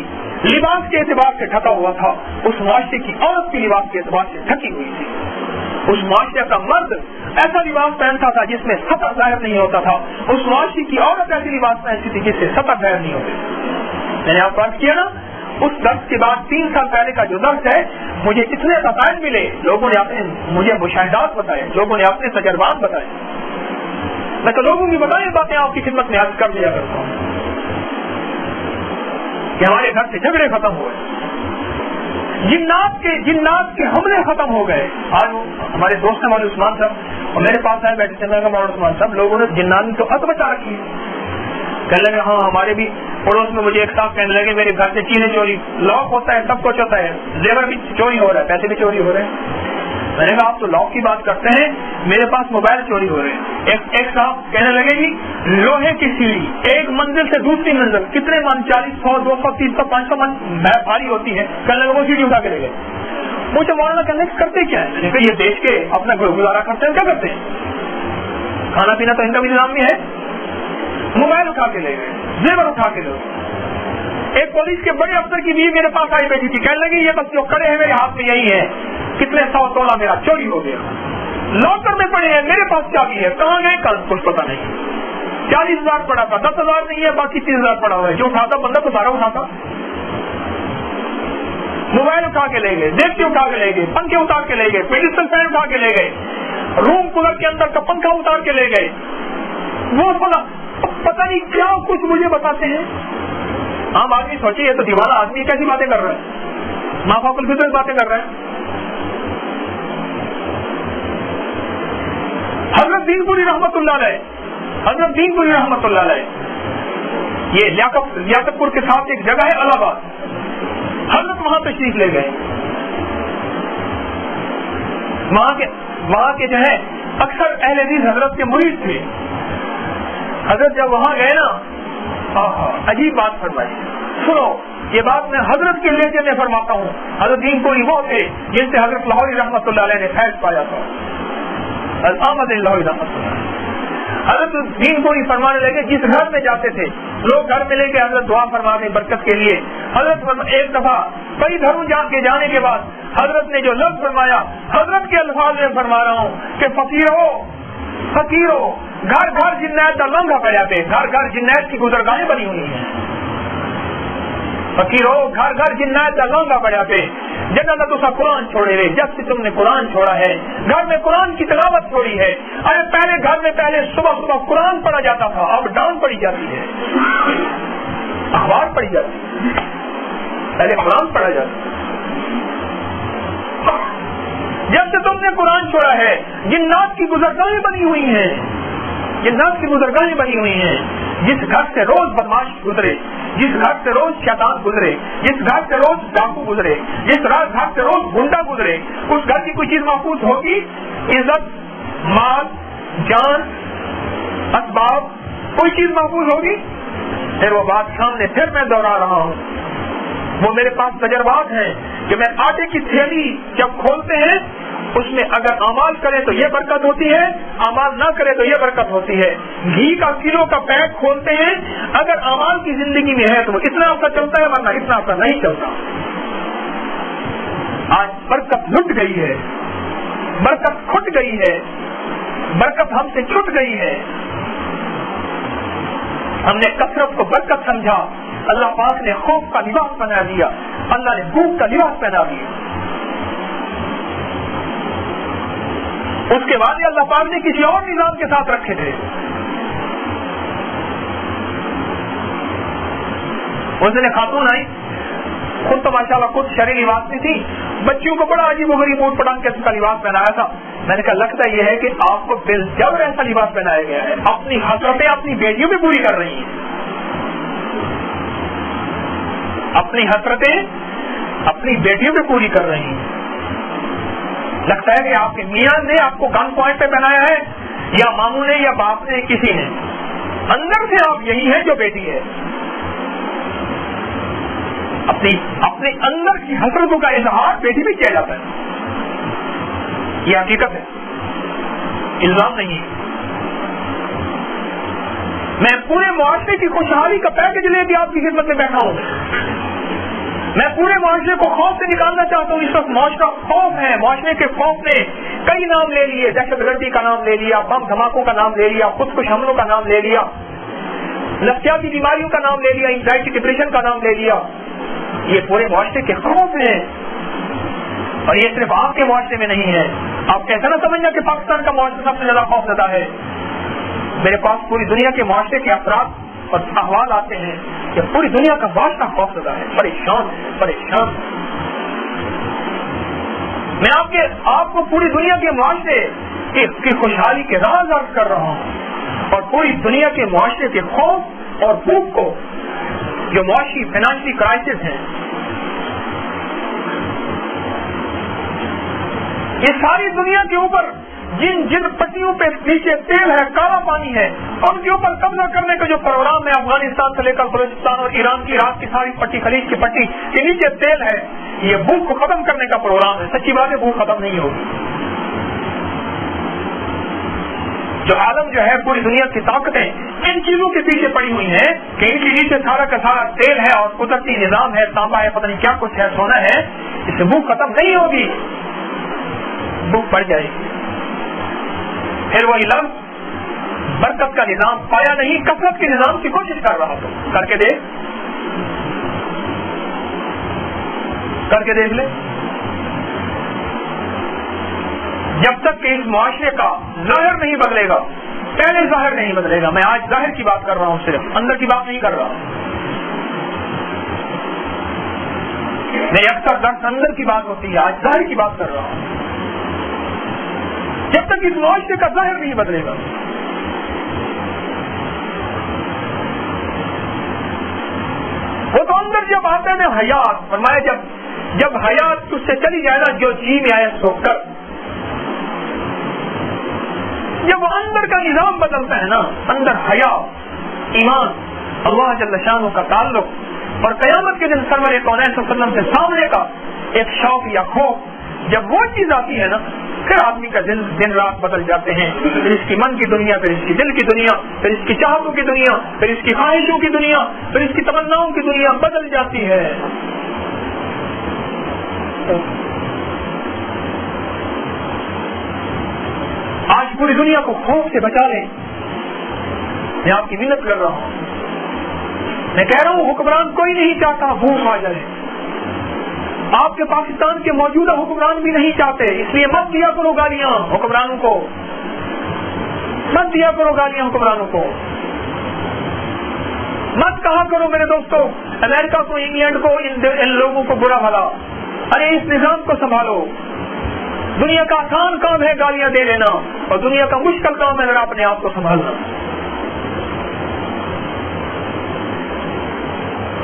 لباس کے اعتبار سے ڈھکا ہوا تھا، اس معاشرے کی عورت بھی لباس کے اعتبار سے ڈھکی ہوئی تھی. اس معاشرے کا مرد ایسا لباس پہنتا تھا جس میں سطر ظاہر نہیں ہوتا تھا، اس معاشرے کی عورت ایسی لباس پہنتی تھی جس سے سطر ظاہر نہیں ہوتے. میں نے آپ کو عرض کیا نا، اس درس کے بعد 3 سال پہلے کا جو درس ہے، مجھے اتنے مسائل ملے، لوگوں نے اپنے مجھے مشاہدات بتائے، لوگوں نے اپنے تجربات بتائے. میں تو لوگوں کی بتائیں باتیں آپ کی خدمت میں عرض کر دیا کرتا ہوں کہ ہمارے گھر سے جھگڑے ختم ہوئے، جنات کے حملے ختم ہو گئے. آج ہمارے دوست ہیں مولوی عثمان صاحب، اور میرے پاس آئے بیٹھے تھے. میں کہا مولوی عثمان صاحب، لوگوں نے جنات تو حد بچا رکھی ہے. کہنے لگے ہاں ہمارے بھی پڑوس میں مجھے ایک صاحب کہنے لگے میرے گھر سے چیزیں چوری، لاک ہوتا ہے، سب کچھ ہوتا ہے، زیور بھی چوری ہو رہا ہے، پیسے بھی چوری ہو رہے ہیں. میں نے کہا آپ تو لاک کی بات کرتے ہیں، میرے پاس موبائل چوری ہو رہے ہیں. ایک صاحب کہنے لگے جی لوہے کی سیڑھی ایک منزل سے دوسری منزل کتنے من 40 100 200 300 500 من بھاری ہوتی ہے. کہنے لگے وہ سیڑھی اٹھا کے لے گئے. مجھے مولانا کہنے کرتے کیا ہے؟ میں نے کہا یہ دیکھ کے اپنا گزارا کرتے ہیں. کیا کرتے ہیں؟ کھانا پینا تو ان کا بھی نظام نہیں ہے. موبائل اٹھا کے لے گئے، زیور اٹھا کے لے گئے. ایک پولیس کے بڑے افسر کی بیوی میرے پاس آئی بیٹھی تھی، کہنے لگی یہ بس جو کڑے ہیں میرے ہاتھ میں یہی ہے، کتنے 100 تولہ میرا چوری ہو گیا، لاکر میں پڑے ہیں، میرے پاس چابی ہے، کہاں گئے کل کچھ پتا نہیں. 40,000 پڑا تھا، 10,000 نہیں ہے، باقی 30,000 پڑا ہوا ہے. جو اٹھاتا بندہ تو سارا اٹھاتا. موبائل اٹھا کے لے گئے، دیکھتے اٹھا کے لے گئے، پنکھے اتار کے لے گئے، پیڈسٹل فین اٹھا کے لے گئے، روم کولر کے اندر کا پنکھا اتار کے لے گئے. وہ پتہ نہیں کیا کچھ مجھے بتاتے ہیں. عام آدمی سوچے یہ تو دیوانہ آدمی کیسی باتیں کر رہا ہے، ماں باپ کی باتیں کر رہا ہے. حضرت دین پوری رحمت اللہ علیہ یہ لیاقت پور کے ساتھ ایک جگہ ہے الہ آباد، حضرت وہاں تشریف لے گئے. وہاں کے جو ہے اکثر اہل حدیث حضرت کے مرید تھے. حضرت جب وہاں گئے نا، عجیب بات فرمائی. سنو یہ بات میں حضرت کے لہجے میں فرماتا ہوں. حضرت دین پوری وہ تھے جن سے حضرت لاہوری رحمۃ اللہ علیہ نے فیض پایا تھا. احمد لاہوری رحمۃ اللہ. حضرت دین پوری فرمانے لگے، جس گھر میں جاتے تھے لوگ گھر میں لے کے حضرت دعا فرما دیں برکت کے لیے. حضرت ایک دفعہ کئی گھروں کے جانے کے بعد حضرت نے جو لفظ فرمایا، حضرت کے الفاظ میں فرما رہا ہوں کہ فقیرو گھر گھر جنات کا لنگا پڑ جاتے، گھر گھر جنات کی گزرگاہیں بنی ہوئی ہیں. فقیرو گھر گھر جنات کا لنگا پڑ جاتے. جنت تو سا قرآن چھوڑے رہے، جب سے تم نے قرآن چھوڑا ہے گھر میں قرآن کی تلاوت چھوڑی ہے. ارے پہلے گھر میں صبح قرآن پڑھا جاتا تھا، اب ڈان پڑھی جاتی ہے، اخبار پڑھی جاتی ہے، پہلے قرآن پڑھا جاتا ہے. جب سے تم نے قرآن چھوڑا ہے جنات کی گزرگاہیں بنی ہوئی ہیں، جنات کی گزرگاہیں بنی ہوئی ہیں. جس گھر سے روز بدماش گزرے، جس گھر سے روز شیطان گزرے، جس گھر سے روز ڈاکو گزرے، جس گھر سے روز گنڈا گزرے، اس گھر کی کوئی چیز محفوظ ہوگی؟ عزت، مال، جان، اسباب، کوئی چیز محفوظ ہوگی؟ پھر وہ بات سامنے پھر میں دوہرا رہا ہوں. وہ میرے پاس تجربات ہیں کہ میں آٹے کی تھیلی جب کھولتے ہیں اس میں اگر اعمال کرے تو یہ برکت ہوتی ہے، اعمال نہ کرے تو یہ برکت ہوتی ہے. گھی کا کلو کا پیک کھولتے ہیں، اگر اعمال کی زندگی میں ہے تو وہ اتنا آپ کا چلتا ہے، ورنہ اتنا آپ کا نہیں چلتا. آج برکت لٹ گئی ہے، برکت کھٹ گئی ہے، برکت ہم سے چھٹ گئی ہے. ہم نے کثرت کو برکت سمجھا، اللہ پاک نے خوف کا لباس پہنا دیا، اللہ نے بھوک کا لباس پہنا دیا. اس کے بعد اللہ پاک نے کسی اور نظام کے ساتھ رکھے تھے. اس دن خاتون آئی، خود تو ماشاءاللہ خود شرعی لباس میں تھی، بچیوں کو بڑا عجیب و غریب اوٹ پٹانگ کے کا لباس پہنایا تھا. میں نے کہا لگتا یہ ہے کہ آپ کو بالجبر ایسا لباس پہنایا گیا ہے، اپنی حسرتیں اپنی بیٹیوں میں پوری کر رہی ہیں، اپنی حسرتیں اپنی بیٹیوں میں پوری کر رہی ہیں. لگتا ہے کہ آپ کے میاں نے آپ کو گن پوائنٹ پہ پہنایا ہے یا ماموں نے یا باپ نے کسی نے، اندر سے آپ یہی ہیں جو بیٹی ہے. اپنے اندر کی حسرتوں کا اظہار بیٹی بھی کیا جاتا ہے. یہ حقیقت ہے، الزام نہیں ہے. میں پورے معاشرے کی خوشحالی کا پیکج لے کے آپ کی خدمت میں بیٹھا ہوں. میں پورے معاشرے کو خوف سے نکالنا چاہتا ہوں. اس وقت معاشرہ خوف ہے. معاشرے کے خوف نے کئی نام لے لیے. دہشت گردی کا نام لے لیا، بم دھماکوں کا نام لے لیا، خودکش حملوں کا نام لے لیا، نفسیاتی بیماریوں کا نام لے لیا، اینزائٹی ڈپریشن کا نام لے لیا. یہ پورے معاشرے کے خوف ہیں. اور یہ صرف آپ کے معاشرے میں نہیں ہے. آپ ایسا نہ سمجھنا کہ پاکستان کا معاشرہ سب سے زیادہ خوف زدہ ہے. میرے پاس پوری دنیا کے معاشرے کے افراد اور احوال آتے ہیں کہ پوری دنیا کا معاشرہ خوف زدہ ہے، پریشان. میں آپ کو پوری دنیا کے معاشرے کی خوشحالی کے راز عرض کر رہا ہوں، اور پوری دنیا کے معاشرے کے خوف اور بھوک کو، جو معاشی فائنانشلی کرائسس ہیں، یہ ساری دنیا کے اوپر جن پٹیوں پہ نیچے تیل ہے، کالا پانی ہے، ان کے اوپر قبضہ کرنے کا جو پروگرام ہے، افغانستان سے لے کر بلوچستان اور ایران کی عراق کی ساری پٹی، خلیج کی پٹی کے نیچے تیل ہے، یہ بھوک کو ختم کرنے کا پروگرام ہے. سچی بات ہے، بھوک ختم نہیں ہوگی. جو عالم جو ہے، پوری دنیا کی طاقتیں ان چیزوں کے پیچھے پڑی ہوئی ہیں کہ ان کے نیچے سارا کا سارا تیل ہے اور قدرتی نظام ہے، تانبا ہے، پتہ نہیں کیا کچھ ہے، سونا ہے. اس سے بھوک ختم نہیں ہوگی، بھوک بڑھ جائے گی. پھر وہی لفظ برکت کا نظام پایا نہیں، کثرت کے نظام کی کوشش کر رہا تو کر کے دیکھ لے. جب تک کہ اس معاشرے کا ظاہر نہیں بدلے گا، پہلے ظاہر نہیں بدلے گا. میں آج ظاہر کی بات کر رہا ہوں، صرف اندر کی بات نہیں کر رہا. میری اکثر درس اندر کی بات ہوتی ہے، آج ظاہر کی بات کر رہا ہوں. جب تک اس معاشرے کا ظاہر نہیں بدلے گا، وہ تو اندر جب آتے ہیں حیات، فرمایا جب حیات تجھ سے چلی جائے نا، جو جی میں آیا سو کر. جب وہ اندر کا نظام بدلتا ہے نا، اندر حیا، ایمان، اللہ جل شانہ کا تعلق، اور قیامت کے دن سرور کونین صلی اللہ علیہ وسلم سے سامنے کا ایک شوق یا خوف، جب وہ چیز آتی ہے نا، پھر آدمی کا دن رات بدل جاتے ہیں. پھر اس کی من کی دنیا، پھر اس کی دل کی دنیا، پھر اس کی چاہتوں کی دنیا، پھر اس کی خواہشوں کی دنیا، پھر اس کی تمناؤں کی دنیا بدل جاتی ہے. آج پوری دنیا کو خوف سے بچا لیں. میں آپ کی منت کر رہا ہوں. میں کہہ رہا ہوں، حکمران کوئی نہیں چاہتا بھوک آ جائے. آپ کے پاکستان کے موجودہ حکمران بھی نہیں چاہتے. اس لیے مت دیا کرو گالیاں حکمرانوں کو، مت دیا کرو گالیاں حکمرانوں کو. مت کہا کرو میرے دوستوں امریکہ کو، انگلینڈ کو، ان لوگوں کو برا بھلا. ارے اس نظام کو سنبھالو. دنیا کا آسان کام ہے گالیاں دے لینا، اور دنیا کا مشکل کام ہے ذرا اپنے آپ کو سنبھالنا.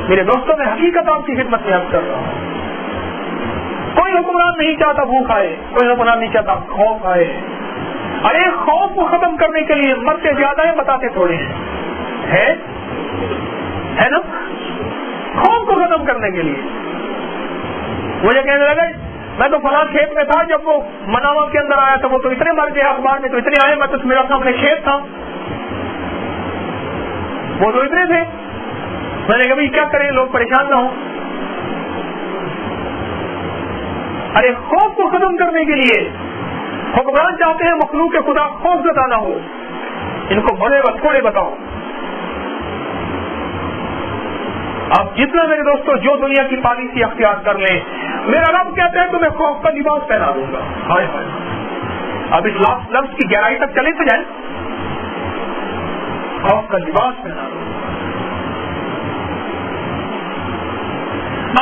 میرے دوستوں، میں حقیقت آپ کی خدمت میں عرض کر رہا ہوں. کوئی حکمران نہیں چاہتا بھوک آئے، کوئی حکمران نہیں چاہتا خوف آئے. ارے خوف کو ختم کرنے کے لیے مرتے زیادہ ہیں، بتاتے تھوڑے ہیں، ہے نا. خوف کو ختم کرنے کے لیے مجھے کہنے لگے میں تو فلاں کھیت میں تھا، جب وہ مناوا کے اندر آیا تھا وہ تو اتنے مر گئے، اخبار میں تو اتنے آئے، میں تو میرا سامنے کھیت تھا، وہ تو اتنے تھے. میں نے کہا بھائی کیا کریں، لوگ پریشان نہ ہوں. ارے خوف کو ختم کرنے کے لیے حکمران چاہتے ہیں مخلوق خدا خوف زدہ نہ ہو. ان کو بڑے تھوڑے بتاؤ. آپ جتنا میرے دوستوں جو دنیا کی پالیسی اختیار کر لیں، میرا رب کہتا ہے تمہیں خوف کا لباس پہنا دوں گا. ہائے ہائے، اب اس لفظ کی گہرائی تک چلے تو جائیں. خوف کا لباس پہنا دوں گا.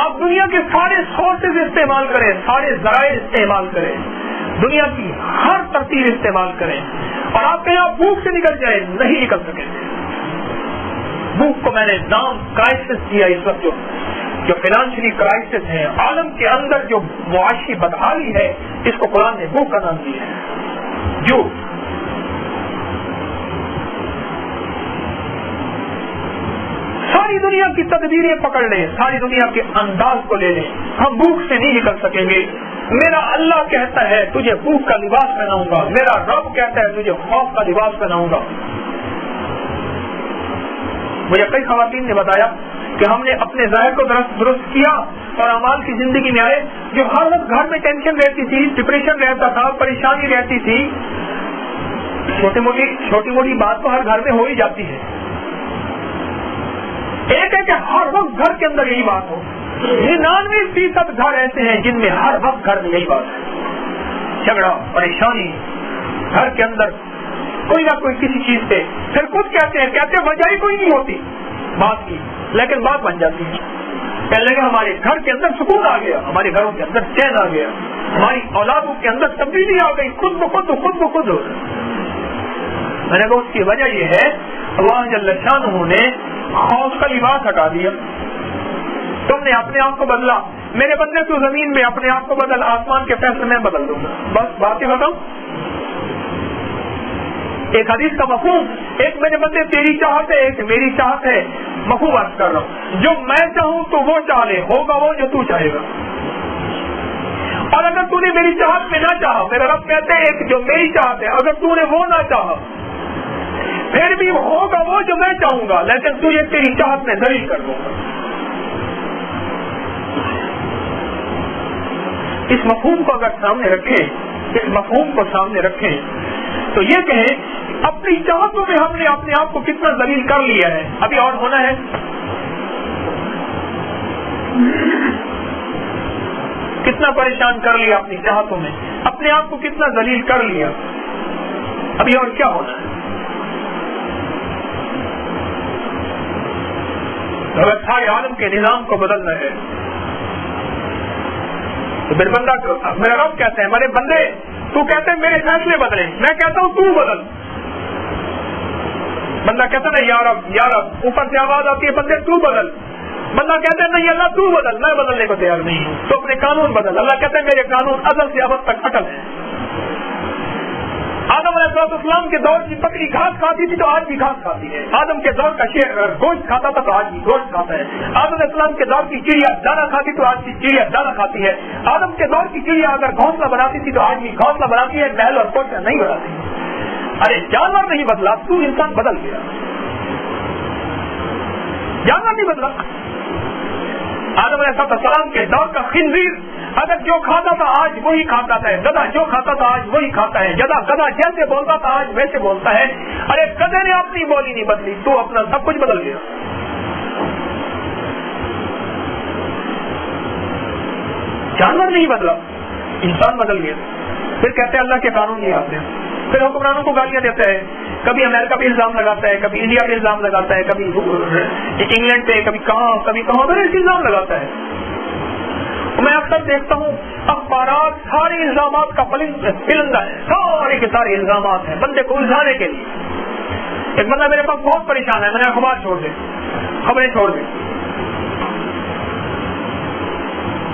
آپ دنیا کے سارے سورسز استعمال کریں، سارے ذرائع استعمال کریں، دنیا کی ہر ترتیب استعمال کریں، اور آپ کہیں آپ بھوک سے نکل جائیں، نہیں نکل سکیں. بھوک کو میں نے نام کرائسس دیا. اس وقت جو فائنانشلی کرائسس ہے عالم کے اندر، جو معاشی بدحالی ہے، اس کو قرآن نے بھوک کا نام دیا ہے. جو دنیا کی تدبیریں پکڑ لیں, ساری دنیا کے انداز کو لے لیں, ہم بھوک سے نہیں نکل سکیں گے. میرا اللہ کہتا ہے تجھے بھوک کا لباس پہناؤں گا, میرا رب کہتا ہے تجھے خوف کا لباس پہناؤں گا. مجھے کئی خواتین نے بتایا کہ ہم نے اپنے ظاہر کو درست کیا اور اعمال کی زندگی میں آئے, جو ہر وقت گھر میں ٹینشن رہتی تھی, ڈپریشن رہتا تھا, پریشانی رہتی تھی. چھوٹی موٹی بات تو ہر گھر میں ہو ہی جاتی ہے. ایک ہے کہ ہر وقت گھر کے اندر یہی بات ہو. 99% گھر ایسے ہیں جن میں ہر وقت گھر میں یہی بات ہے, جھگڑا, پریشانی, گھر کے اندر کوئی نہ کوئی کسی چیز سے. پھر کچھ کہتے ہیں وجہ ہی کوئی نہیں ہوتی بات کی, لیکن بات بن جاتی ہے. کہنے لگے ہمارے گھر کے اندر سکون آ گیا, ہمارے گھروں کے اندر چین آ گیا, ہماری اولادوں کے اندر تبدیلی آ گئی, خود بخود. میں نے کہا اس کی وجہ یہ ہے اللہ جل شانہ نے خوف کا لباس ہٹا دیا. تم نے اپنے آپ کو بدلا. میرے بندے تو زمین میں اپنے آپ کو بدل, آسمان کے فیصلے میں بدل دوں گا. بس بات ہی بتاؤں. ایک حدیث کا مفہوم, ایک میرے بندے تیری چاہت ہے, ایک میری چاہت ہے. مفہوم عرض کر رہا ہوں, جو میں چاہوں تو وہ چاہے, ہوگا وہ جو تو چاہے گا. اور اگر تو نے میری چاہت میں نہ چاہا, میرا رب کہتے ہیں ایک جو میری چاہت ہے, اگر تو نے وہ نہ چاہا پھر بھی ہوگا وہ جو میں چاہوں گا, لیکن تجھے تیری چاہت میں ذلیل کر دوں گا. اس مفہوم کو اگر سامنے رکھیں, اس مفہوم کو سامنے رکھیں تو یہ کہیں اپنی چاہتوں میں ہم نے اپنے آپ کو کتنا ذلیل کر لیا ہے. ابھی اور ہونا ہے. کتنا پریشان کر لیا اپنی چاہتوں میں, اپنے آپ کو کتنا ذلیل کر لیا. ابھی اور کیا ہونا ہے. اگر سارے عالم کے نظام کو بدلنا ہے تو میرے بندہ, میرا رب کہتے ہیں میرے بندے تو کہتے ہیں میرے فیصلے بدلے, میں کہتا ہوں تو بدل. بندہ کہتا ہے یا رب, اوپر سے آواز آتی ہے بندے تو بدل. بندہ کہتا ہے نہیں اللہ تو بدل, میں بدلنے کو تیار نہیں ہوں, تو اپنے قانون بدل. اللہ کہتا ہے میرے قانون ازل سے ابد تک اٹل ہے. آدم علیہ السلام کے دور کی بکری گھاس کھاتی تھی تو آج بھی گھاس کھاتی ہے. آدم کے دور کا شیر گوشت کھاتا تھا تو آج بھی گوشت کھاتا ہے. آدم علیہ السلام کے دور کی چڑیا دانا کھاتی تو آج بھی چڑیا دانا کھاتی ہے. آدم کے دور کی چڑیا اگر گھونسلہ بناتی تھی تو آج بھی گھونسلہ بناتی ہے, محل اور کوٹھا نہیں بناتی. ارے جانور نہیں بدلا, تو انسان بدل گیا. جانور نہیں بدلا. آدم علیہ السلام کے دور کا خنزیر اگر جو کھاتا تھا آج وہی کھاتا ہے. گدھا جو کھاتا تھا آج وہی کھاتا ہے. گدھا جیسے بولتا تھا آج ویسے بولتا ہے. ارے گدھے نے اپنی بولی نہیں بدلی, تو اپنا سب کچھ بدل گیا. جانور نہیں بدلا, انسان بدل گیا. پھر کہتے ہیں اللہ کے قانون نہیں آتے. پھر حکمرانوں کو گالیاں دیتا ہے, کبھی امریکہ پہ الزام لگاتا ہے, کبھی انڈیا پہ الزام لگاتا ہے, کبھی انگلینڈ پہ, کبھی کہاں پہ الزام لگاتا ہے. میں اکثر دیکھتا ہوں اخبارات سارے الزامات کا پلندہ ہے, سارے کے سارے الزامات ہیں بندے کو الجھانے کے لیے. ایک بندہ میرے پاس بہت پریشان ہے, میں نے اخبار چھوڑ دے, خبریں چھوڑ دے.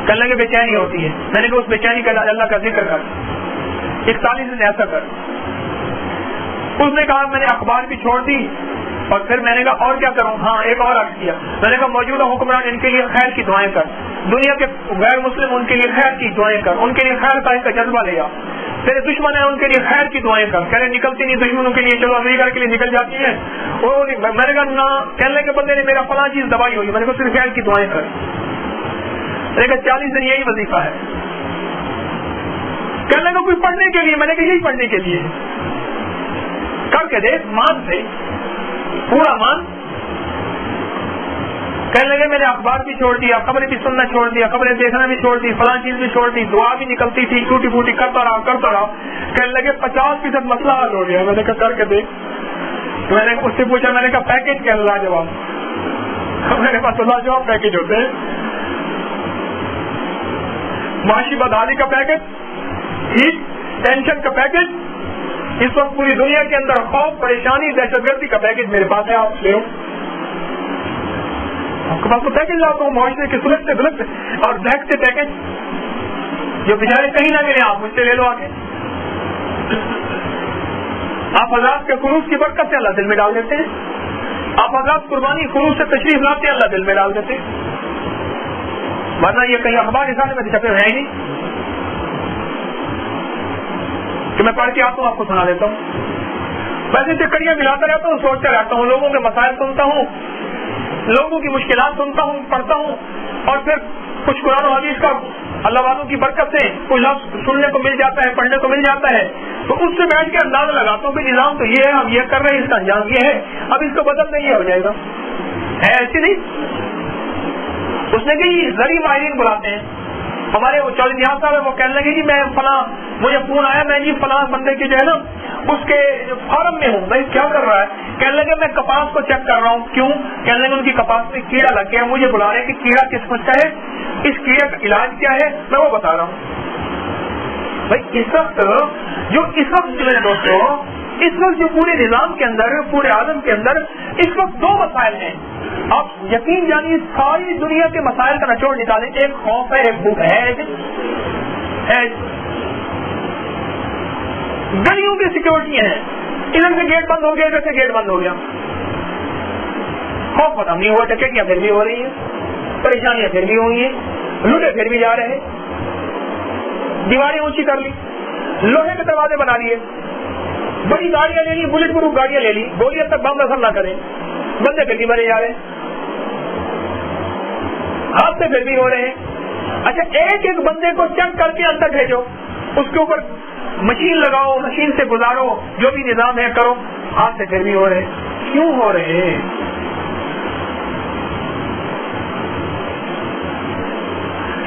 کہنے لگے بے چینی ہوتی ہے. میں نے کہا اس بے چینی کا علاج اللہ کا ذکر کر, 41 دن ایسا کر. اس نے کہا میں نے اخبار بھی چھوڑ دی, اور پھر میں نے کہا اور کیا کروں. ہاں ایک اور عرض کیا, میں نے کہا موجودہ حکمران ان کے لیے خیر کی دعائیں کر, دنیا کے غیر مسلم ان کے لیے خیر کی دعائیں کر, ان کے لیے خیر کا جذبہ لے آ. تیرے دشمن ہیں ان کے لیے خیر کی دعائیں کر. کہہ رہے نکلتی نہیں دشمنوں کے لیے, چلو امریکہ کے لیے نکل جاتی ہیں. میں نے کہا نہ, کہنے کے بندے نے میرا فلاں چیز دبائی ہوئی. میں نے کہا صرف خیر کی دعائیں کر. میں نے کہا 40 دن یہی وظیفہ ہے. کہنے لگا کوئی پڑھنے کے لیے. میں نے کہا یہی پڑھنے کے لیے کر کے دیکھ, مان سے پورا مان. کہنے لگے میں نے اخبار بھی چھوڑ دیا, خبریں بھی سننا چھوڑ دیا, خبریں دیکھنا بھی چھوڑ دی, فلاں چیز بھی چھوڑ دی, دعا بھی نکلتی تھی ٹوٹی پھوٹی کرتا رہا. کہنے لگے 50% مسئلہ حل ہو گیا. میں نے کہا کر کے دیکھ. میں نے اس سے پوچھا, میں نے کہا پیکج کیا لاجواب. میرے پاس تو لاجواب پیکج ہوتے ہیں, معاشی بدحالی کا پیکج, ٹھیک, ٹینشن کا پیکج. اس وقت پوری دنیا کے اندر خوف, پریشانی, دہشت گردی کا پیکج میرے پاس ہے. آپ لے آپ کے پاس تو پیکج لاتا ہوں, معاشرے کے سلجھتے اور دہتے پیکج جو بیچارے کہیں نہ ملے, آپ مجھ سے لے لو آگے. آپ حضرات کے قروض کی برکت سے اللہ دل میں ڈال دیتے ہیں. آپ حضرات قربانی خروج سے تشریف لاتے اللہ دل میں ڈال دیتے، ورنہ یہ کہیں اخبار رسالے میں چھپے ہوئے ہیں ہی نہیں کہ میں پڑھ کے آتا ہوں آپ کو سنا دیتا ہوں. ویسے چکریاں ملاتا رہتا ہوں، سوچتا رہتا ہوں، لوگوں کے مسائل سنتا ہوں، لوگوں کی مشکلات سنتا ہوں، پڑھتا ہوں، اور پھر کچھ قرآن و حدیث کا اللہ والوں کی برکت سے کوئی لفظ سننے کو مل جاتا ہے، پڑھنے کو مل جاتا ہے، تو اس سے بیٹھ کے اندازہ لگاتا ہوں کہ نظام تو یہ ہے، ہم یہ کر رہے ہیں، اس کا انجام یہ ہے، اب اس کو بدل دیں یہ ہو جائے گا. ہے ایسی نہیں. اس نے کہ زرعی ماہرین بلاتے ہیں، ہمارے وہ چودھری نیاز صاحب ہے، وہ کہنے لگے جی میں فلاں، مجھے فون آیا، میں جی فلاں بندے کے جو ہے نا اس کے فارم میں ہوں. بھائی کیا کر رہا ہے؟ کہنے لگے میں کپاس کو چیک کر رہا ہوں. کیوں؟ کہنے لگے ان کی کپاس میں کیڑا لگ گیا، مجھے بلا رہے ہیں کہ کیڑا کس قسم کا ہے، اس کیڑے کا علاج کیا ہے، میں وہ بتا رہا ہوں. بھائی اس وقت جو میرے دوستوں، اس وقت جو پورے نظام کے اندر، پورے عالم کے اندر اس وقت دو مسائل ہیں. آپ یقین جانیے ساری دنیا کے مسائل کا نچوڑ نکالیں، ایک خوف ہے، ایک بھوک ہے. گلیوں کی سیکورٹی ہیں، ادھر سے گیٹ بند ہو گیا، ادھر سے گیٹ بند ہو گیا، خوف پتہ نہیں ہوا، ٹکٹیاں پھر بھی ہو رہی ہیں، پریشانیاں پھر بھی ہوئی ہیں، لوٹے پھر بھی جا رہے ہیں، دیواریں اونچی کر لی، لوہے کے دروازے بنا لیے، بڑی گاڑیاں لے لی، بلٹ پروف گاڑیاں لے لی، گولیاں تک بم اثر نہ کریں، بندے پھر بھی مرے جا رہے ہیں، حادثے پھر بھی ہو رہے ہیں. اچھا ایک ایک بندے کو چیک کر کے اندر بھیجو، اس کے اوپر مشین لگاؤ، مشین سے گزارو، جو بھی نظام ہے کرو، حادثے پھر بھی ہو رہے ہیں. کیوں ہو رہے ہیں؟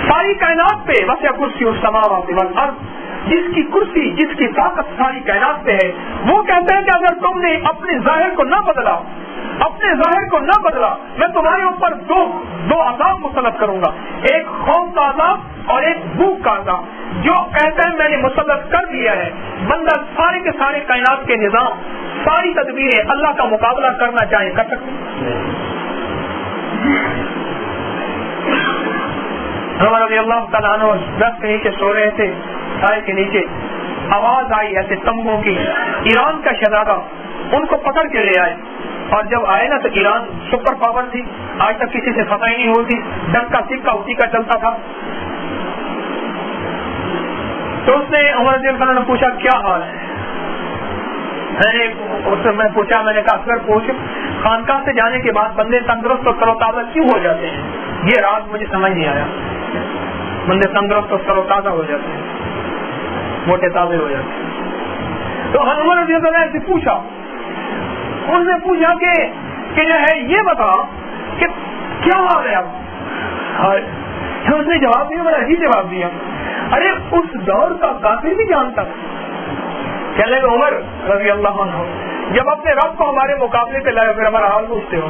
ساری کائنات پہ وسع کرسی السماوات والارض، جس کی کرسی، جس کی طاقت ساری کائنات پہ ہے، وہ کہتا ہے کہ اگر تم نے اپنے ظاہر کو نہ بدلا، میں تمہارے اوپر دو عذاب مسلط کروں گا، ایک خوف کا عذاب اور ایک بھوک کا عذاب. جو کہتا ہے میں نے مسلط کر دیا ہے، بندہ سارے کے سارے کائنات کے نظام، ساری تدبیریں اللہ کا مقابلہ کرنا چاہے کر سکتے. عمر رضی اللہ تعالیٰ عنہ درخت کے نیچے سو رہے تھے، سائے کے نیچے آواز آئی ایسے تمغوں کی، ایران کا شہزادہ ان کو پکڑ کے لے آئے، اور جب آئے نا تو ایران سپر پاور تھی، آج تک کسی سے فتح ہی نہیں ہوتی، ڈر کا سکہ اسی کا چلتا تھا. تو اس نے عمر رضی اللہ عنہ نے پوچھا کیا حال ہے؟ میں پوچھا، میں نے کہا اکثر پوچھ، خانقاہ سے جانے کے بعد بندے تندرست اور تر و تازہ کیوں ہو جاتے ہیں؟ یہ راز مجھے سمجھ نہیں آیا. بندے تندرست اور تر و تازہ ہو جاتے ہیں، موٹے تازے ہو جاتے ہیں. تو عمر رضی اللہ عنہ سے پوچھا، اس نے پوچھا کہ جو ہے یہ بتا کہ کیا حال ہے اب؟ اس نے جواب دیا، بڑا عجیب جواب دیا، ارے اس دور کا کافر بھی جانتا. کہنے لگے عمر رضی اللہ عنہ جب اپنے رب کو ہمارے مقابلے پہ لائے پھر ہمارا حال پوچھتے ہو،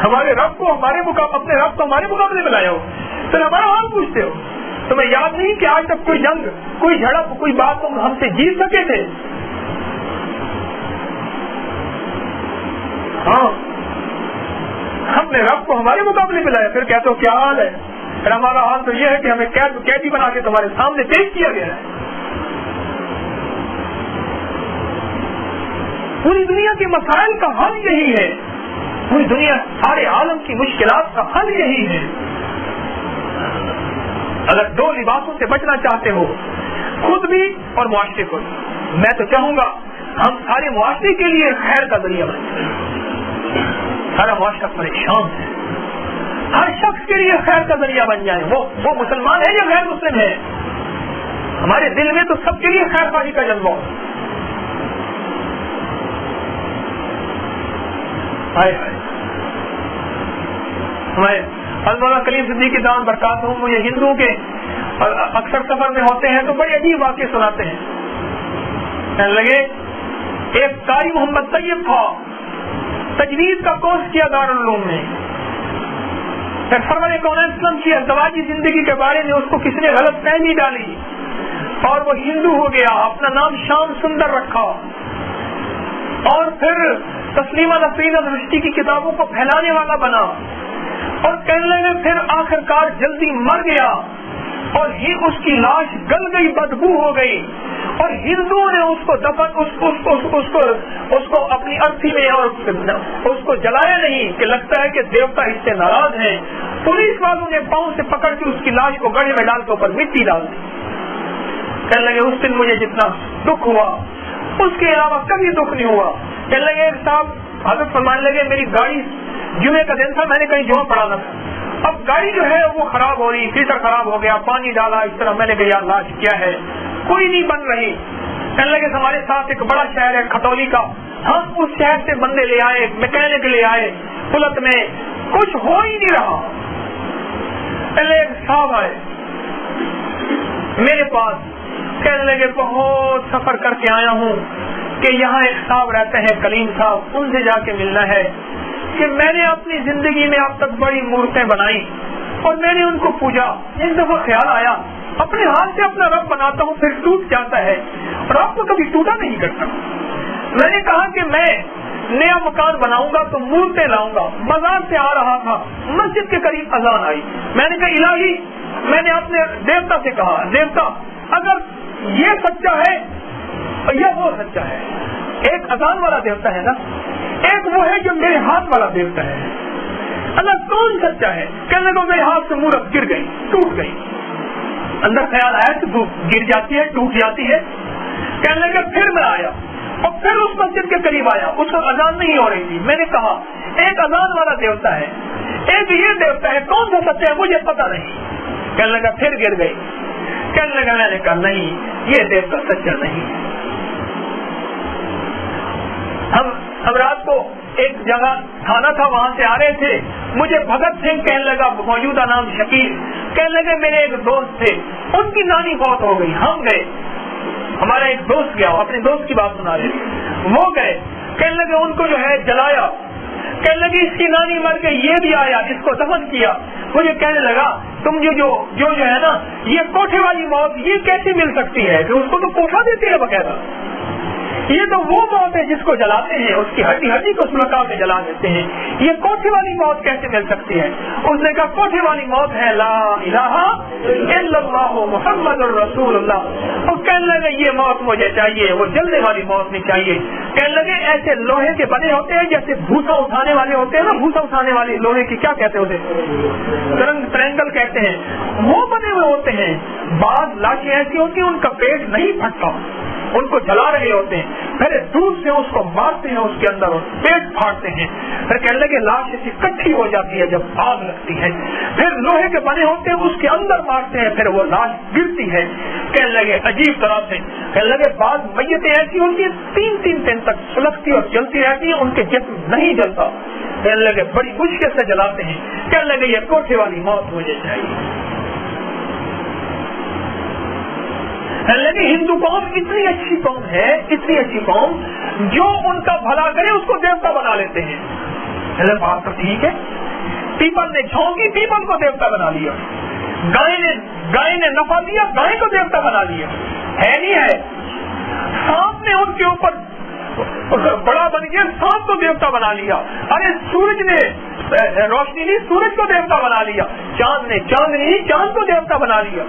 ہمارے رب کو اپنے رب کو ہمارے مقابلے میں لائے ہو پھر ہمارا حال پوچھتے ہو. تمہیں یاد نہیں کہ آج تک کوئی جنگ، کوئی جھڑپ، کوئی بات تم ہم سے جیت سکے تھے؟ ہاں، ہم نے رب کو ہمارے مقابلے پہ لایا، پھر کہتے ہو کیا حال ہے؟ پھر ہمارا حال تو یہ ہے کہ ہمیں قیدی بنا کے تمہارے سامنے پیش کیا گیا ہے. پوری دنیا کے مسائل کا حل یہی ہے، پوری دنیا، سارے عالم کی مشکلات کا حل یہی ہے. اگر دو لباسوں سے بچنا چاہتے ہو، خود بھی اور معاشرے کو، میں تو چاہوں گا ہم سارے معاشرے کے لیے خیر کا ذریعہ بنیں. سارا معاشرہ پریشان ہے، ہر شخص کے لیے خیر کا ذریعہ بن جائے، وہ مسلمان ہے یا غیر مسلم ہے، ہمارے دل میں تو سب کے لیے خیر خواہی کا جذبہ. ہمارے حضرت کلیم صدیق دان برکات ہوں، مجھے ہندوؤں کے اکثر سفر میں ہوتے ہیں تو بڑے عجیب واقعے سناتے ہیں. کہنے لگے ایک قاری محمد طیب تھا، تجوید کا کورس کیا دارالعلوم میں، پھر سرور کونین اسلام کی ازدواجی زندگی کے بارے میں اس کو کسی نے غلط فہمی ڈالی اور وہ ہندو ہو گیا، اپنا نام شام سندر رکھا، اور پھر تسلیمہ نسرین رشدی کی کتابوں کو پھیلانے والا بنا، اور کہنے لگے پھر آخرکار جلدی مر گیا اور ہی اس کی لاش گل گئی، بدبو ہو گئی، اور ہندوؤں نے اس کو دفن اس کو اپنی ارتھی میں اور اس کو جلایا نہیں کہ لگتا ہے کہ دیوتا اس سے ناراض ہیں. پولیس والوں نے پاؤں سے پکڑ کے اس کی لاش کو گڑھے میں ڈال کے اوپر مٹی ڈال دی. کہنے لگے اس دن مجھے جتنا دکھ ہوا اس کے علاوہ کبھی دکھ نہیں ہوا. کہنے لگے صاحب حضرت فرمانے لگے میری گاڑی جمعے کا دن تھا, میں نے کہیں جمعہ پڑھانا تھا, اب گاڑی جو ہے وہ خراب ہو رہی, فلٹر خراب ہو گیا, پانی ڈالا اس طرح, میں نے کہا یار لاش کیا ہے, کوئی نہیں بن رہی. کہنے لگے ہمارے ساتھ ایک بڑا شہر ہے کھتولی کا, ہم اس شہر سے بندے لے آئے, میکینک لے آئے, پلت میں کچھ ہو ہی نہیں رہا. پہلے ایک صاحب آئے میرے پاس, کہنے لگے بہت سفر کر کے آیا ہوں کہ یہاں ایک صاحب رہتے ہیں کلیم صاحب, ان سے جا کے ملنا ہے کہ میں نے اپنی زندگی میں اب تک بڑی مورتیں بنائی اور میں نے ان کو پوجا. ایک دفعہ خیال آیا اپنے ہاتھ سے اپنا رب بناتا ہوں پھر ٹوٹ جاتا ہے, رب کو کبھی ٹوٹا نہیں کرتا. میں نے کہا کہ میں نیا مکان بناؤں گا تو مورتیں لاؤں گا. بازار سے آ رہا تھا, مسجد کے قریب اذان آئی, میں نے کہا الہی, میں نے اپنے دیوتا سے کہا دیوتا اگر یہ سچا ہے یا وہ سچا ہے, ایک اذان والا دیوتا ہے نا, ایک وہ ہے جو میرے ہاتھ والا دیوتا ہے, اللہ کون سچا ہے؟ کہنے کو میرے ہاتھ سے مورت گر گئی, ٹوٹ گئی. اندر خیال آیا کہ گر جاتی ہے, ٹوٹ جاتی ہے. کہنے لگے پھر میں آیا اور پھر اس مسجد کے قریب آیا, اس کو اذان نہیں ہو رہی تھی. میں نے کہا ایک اذان والا دیوتا ہے, ایک یہ دیوتا ہے, کون سا سچا ہے مجھے پتا نہیں. کہنے لگا پھر گر گئی. کہنے لگا میں نے کہا نہیں یہ دیوتا سچا نہیں. ہم رات کو ایک جگہ کھانا تھا, وہاں سے آ رہے تھے, مجھے بھگت سنگھ کہنے لگا, موجودہ نام شکیل, کہنے لگے میرے ایک دوست تھے ان کی نانی فوت ہو گئی, ہم گئے, ہمارا ایک دوست گیا, اپنے دوست کی بات سنا رہے تھے, وہ گئے. کہنے لگے ان کو جو ہے جلایا, کہنے لگے اس کی نانی مر گئی, یہ بھی آیا اس کو دفن کیا. مجھے کہنے لگا تم جو ہے نا یہ کوٹھے والی موت یہ کیسے مل سکتی ہے کہ اس کو تو کوٹھا دیتے ہیں بقاعدہ, یہ تو وہ موت ہے جس کو جلاتے ہیں, اس کی ہڈی کو سلکا میں جلا دیتے ہیں, یہ کوٹھے والی موت کیسے مل سکتی ہے؟ اس نے کہا کوٹھے والی موت ہے لا الہ الا اللہ محمد الرسول اللہ. اور کہنے لگے یہ موت مجھے چاہیے, وہ جلنے والی موت نہیں چاہیے. کہنے لگے ایسے لوہے کے بنے ہوتے ہیں جیسے بھوسا اٹھانے والے ہوتے ہیں نا, بھوسا اٹھانے والے لوہے کی کیا کہتے ہوتے ہیں, ٹرینگل کہتے ہیں, وہ بنے ہوئے ہوتے ہیں. بعض لاشیں ایسی ہوتی ہیں ان کا پیٹ نہیں پھٹتا, ان کو جلا رہے ہوتے ہیں, پھر دور سے اس کو مارتے ہیں, اس کے اندر پیٹ پھاڑتے ہیں, پھر کہنے لگے لاش ایسی کٹھی ہو جاتی ہے جب آگ لگتی ہے, پھر لوہے کے بنے ہوتے ہیں اس کے اندر مارتے ہیں, پھر وہ لاش گرتی ہے. کہنے لگے عجیب طرح سے, کہنے لگے بعض میتیں ایسی ہوتی ہیں 3 دن تک سلگتی اور جلتی رہتی ہیں, ان کے جسم نہیں جلتا. کہنے لگے بڑی مشکل سے جلاتے ہیں. کہنے لگے یہ کوٹھے والی موت مجھے چاہیے. لیکن ہندو قوم اتنی اچھی قوم ہے, اتنی اچھی قوم, جو ان کا بھلا کرے اس کو دیوتا بنا لیتے ہیں. بات تو ٹھیک ہے, پیپل نے جھونکی, پیپل کو دیوتا بنا لیا. گائے نے نفع دیا, گائے کو دیوتا بنا لیا. ہے نہیں ہے. سانپ نے ان کے اوپر بڑا بن گیا, سانپ کو دیوتا بنا لیا. ارے سورج نے روشنی لی, سورج کو دیوتا بنا لیا. چاند نے چاندنی لی, چاند کو دیوتا بنا لیا.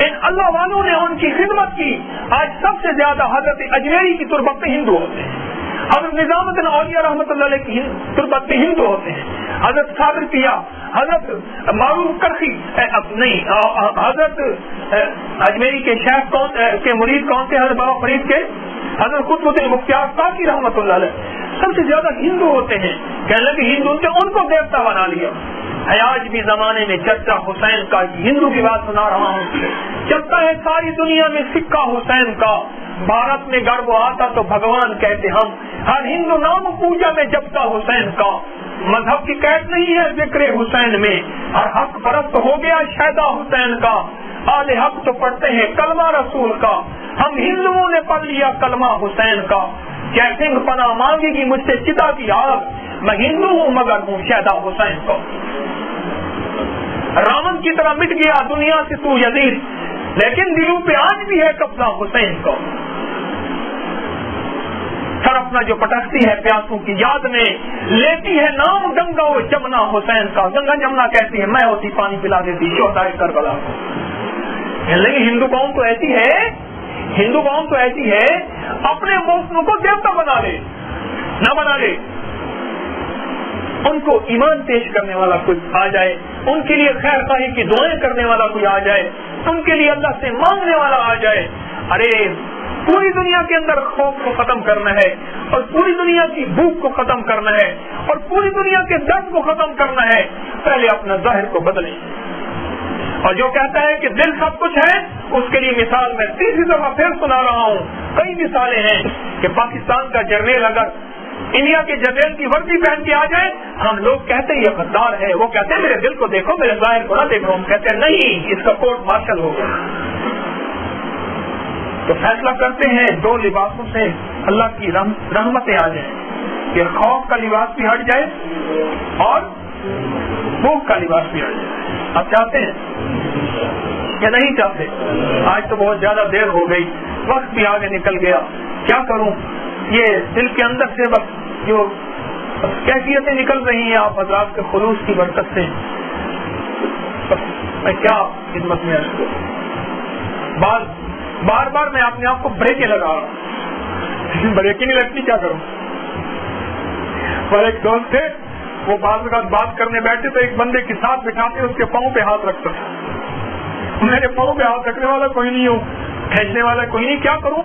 ان اللہ والوں نے ان کی خدمت کی. آج سب سے زیادہ حضرت اجمیری کی تربت میں ہندو ہوتے ہیں, حضرت نظام الدین اولیاء رحمۃ اللہ علیہ کی تربت میں ہندو ہوتے ہیں, حضرت صابر پیا, حضرت معروف کرخی نہیں, حضرت اجمیری کے شیخ کے مرید کون سے, حضرت بابا فرید کے, حضرت قطب الدین مختار ساقی رحمۃ اللہ علیہ, سب سے زیادہ ہندو ہوتے ہیں. کہنے لگے ہندو نے ان کو دیوتا بنا لیا. آج بھی زمانے میں چرچا حسین کا, ہندو کی بات سنا رہا ہوں, چلتا ہے ساری دنیا میں سکہ حسین کا. بھارت میں گرب آتا تو بھگوان کہتے ہم, ہر ہندو نام پوجا میں جپتا حسین کا. مذہب کی قید نہیں ہے ذکر حسین میں, ہر حق پرست ہو گیا شیدا حسین کا. آل حق تو پڑھتے ہیں کلمہ رسول کا, ہم ہندوؤں نے پڑھ لیا کلمہ حسین کا. جے سنگھ پناہ مانگے گی مجھ سے چتا کی آگ, میں ہندو ہوں مگر ہوں شیدا حسین کو. رامن کی طرح مٹ گیا دنیا سے تو یزید, لیکن دلوں پہ آج بھی ہے قبضہ حسین کو. سر اپنا جو پٹکتی ہے پیاسوں کی یاد میں, لیتی ہے نام گنگا و جمنا حسین کا. گنگا جمنا کہتی ہے, میں ہوتی پانی پلا دیتی شہدائے کربلا کو. لیکن ہندو قوم تو ایسی ہے ہندو قوم تو ایسی ہے اپنے موسموں کو دیوتا بنا لے نہ بنا لے، ان کو ایمان پیش کرنے والا کوئی آ جائے، ان کے لیے خیر خواہی کی دعائیں کرنے والا کوئی آ جائے، ان کے لیے اللہ سے مانگنے والا آ جائے. ارے پوری دنیا کے اندر خوف کو ختم کرنا ہے، اور پوری دنیا کی بھوک کو ختم کرنا ہے، اور پوری دنیا کے درد کو ختم کرنا ہے، پہلے اپنا ظاہر کو بدلیں. اور جو کہتا ہے کہ دل سب کچھ ہے، اس کے لیے مثال میں تیسری دفعہ پھر سنا رہا ہوں. کئی مثالیں ہیں کہ پاکستان کا جرنیل اگر انڈیا کے جرنیل کی وردی پہن کے آ جائے، ہم لوگ کہتے ہیں یہ غدار ہے، وہ کہتے ہیں میرے دل کو دیکھو میرے ظاہر کو نہ دیکھو، ہم کہتے ہیں نہیں اس کا کورٹ مارشل ہوگا. تو فیصلہ کرتے ہیں دو لباسوں سے اللہ کی رحمتیں آ جائیں کہ خوف کا لباس بھی ہٹ جائے اور بھوک کا لباس بھی ہٹ جائے. آپ چاہتے ہیں یا نہیں چاہتے؟ آج تو بہت زیادہ دیر ہو گئی، وقت بھی آگے نکل گیا، کیا کروں؟ یہ دل کے اندر سے بس جو کیفیتیں نکل رہی ہیں آپ حضرات کے خلوص کی برکت سے، بس میں کیا خدمت میں عرض کروں. بار بار میں اپنے آپ کو بریکیں لگا رہا ہوں، بریکیں نہیں لگتی، کیا کروں؟ اور ایک دوست تھے، وہ بعض اوقات بات کرنے بیٹھے تو ایک بندے کے ساتھ بٹھاتے اس کے پاؤں پہ ہاتھ رکھتا تھا. میرے پاؤں پہ ہاتھ رکھنے والا کوئی نہیں ہو، کھینچنے والا کوئی نہیں، کیا کروں؟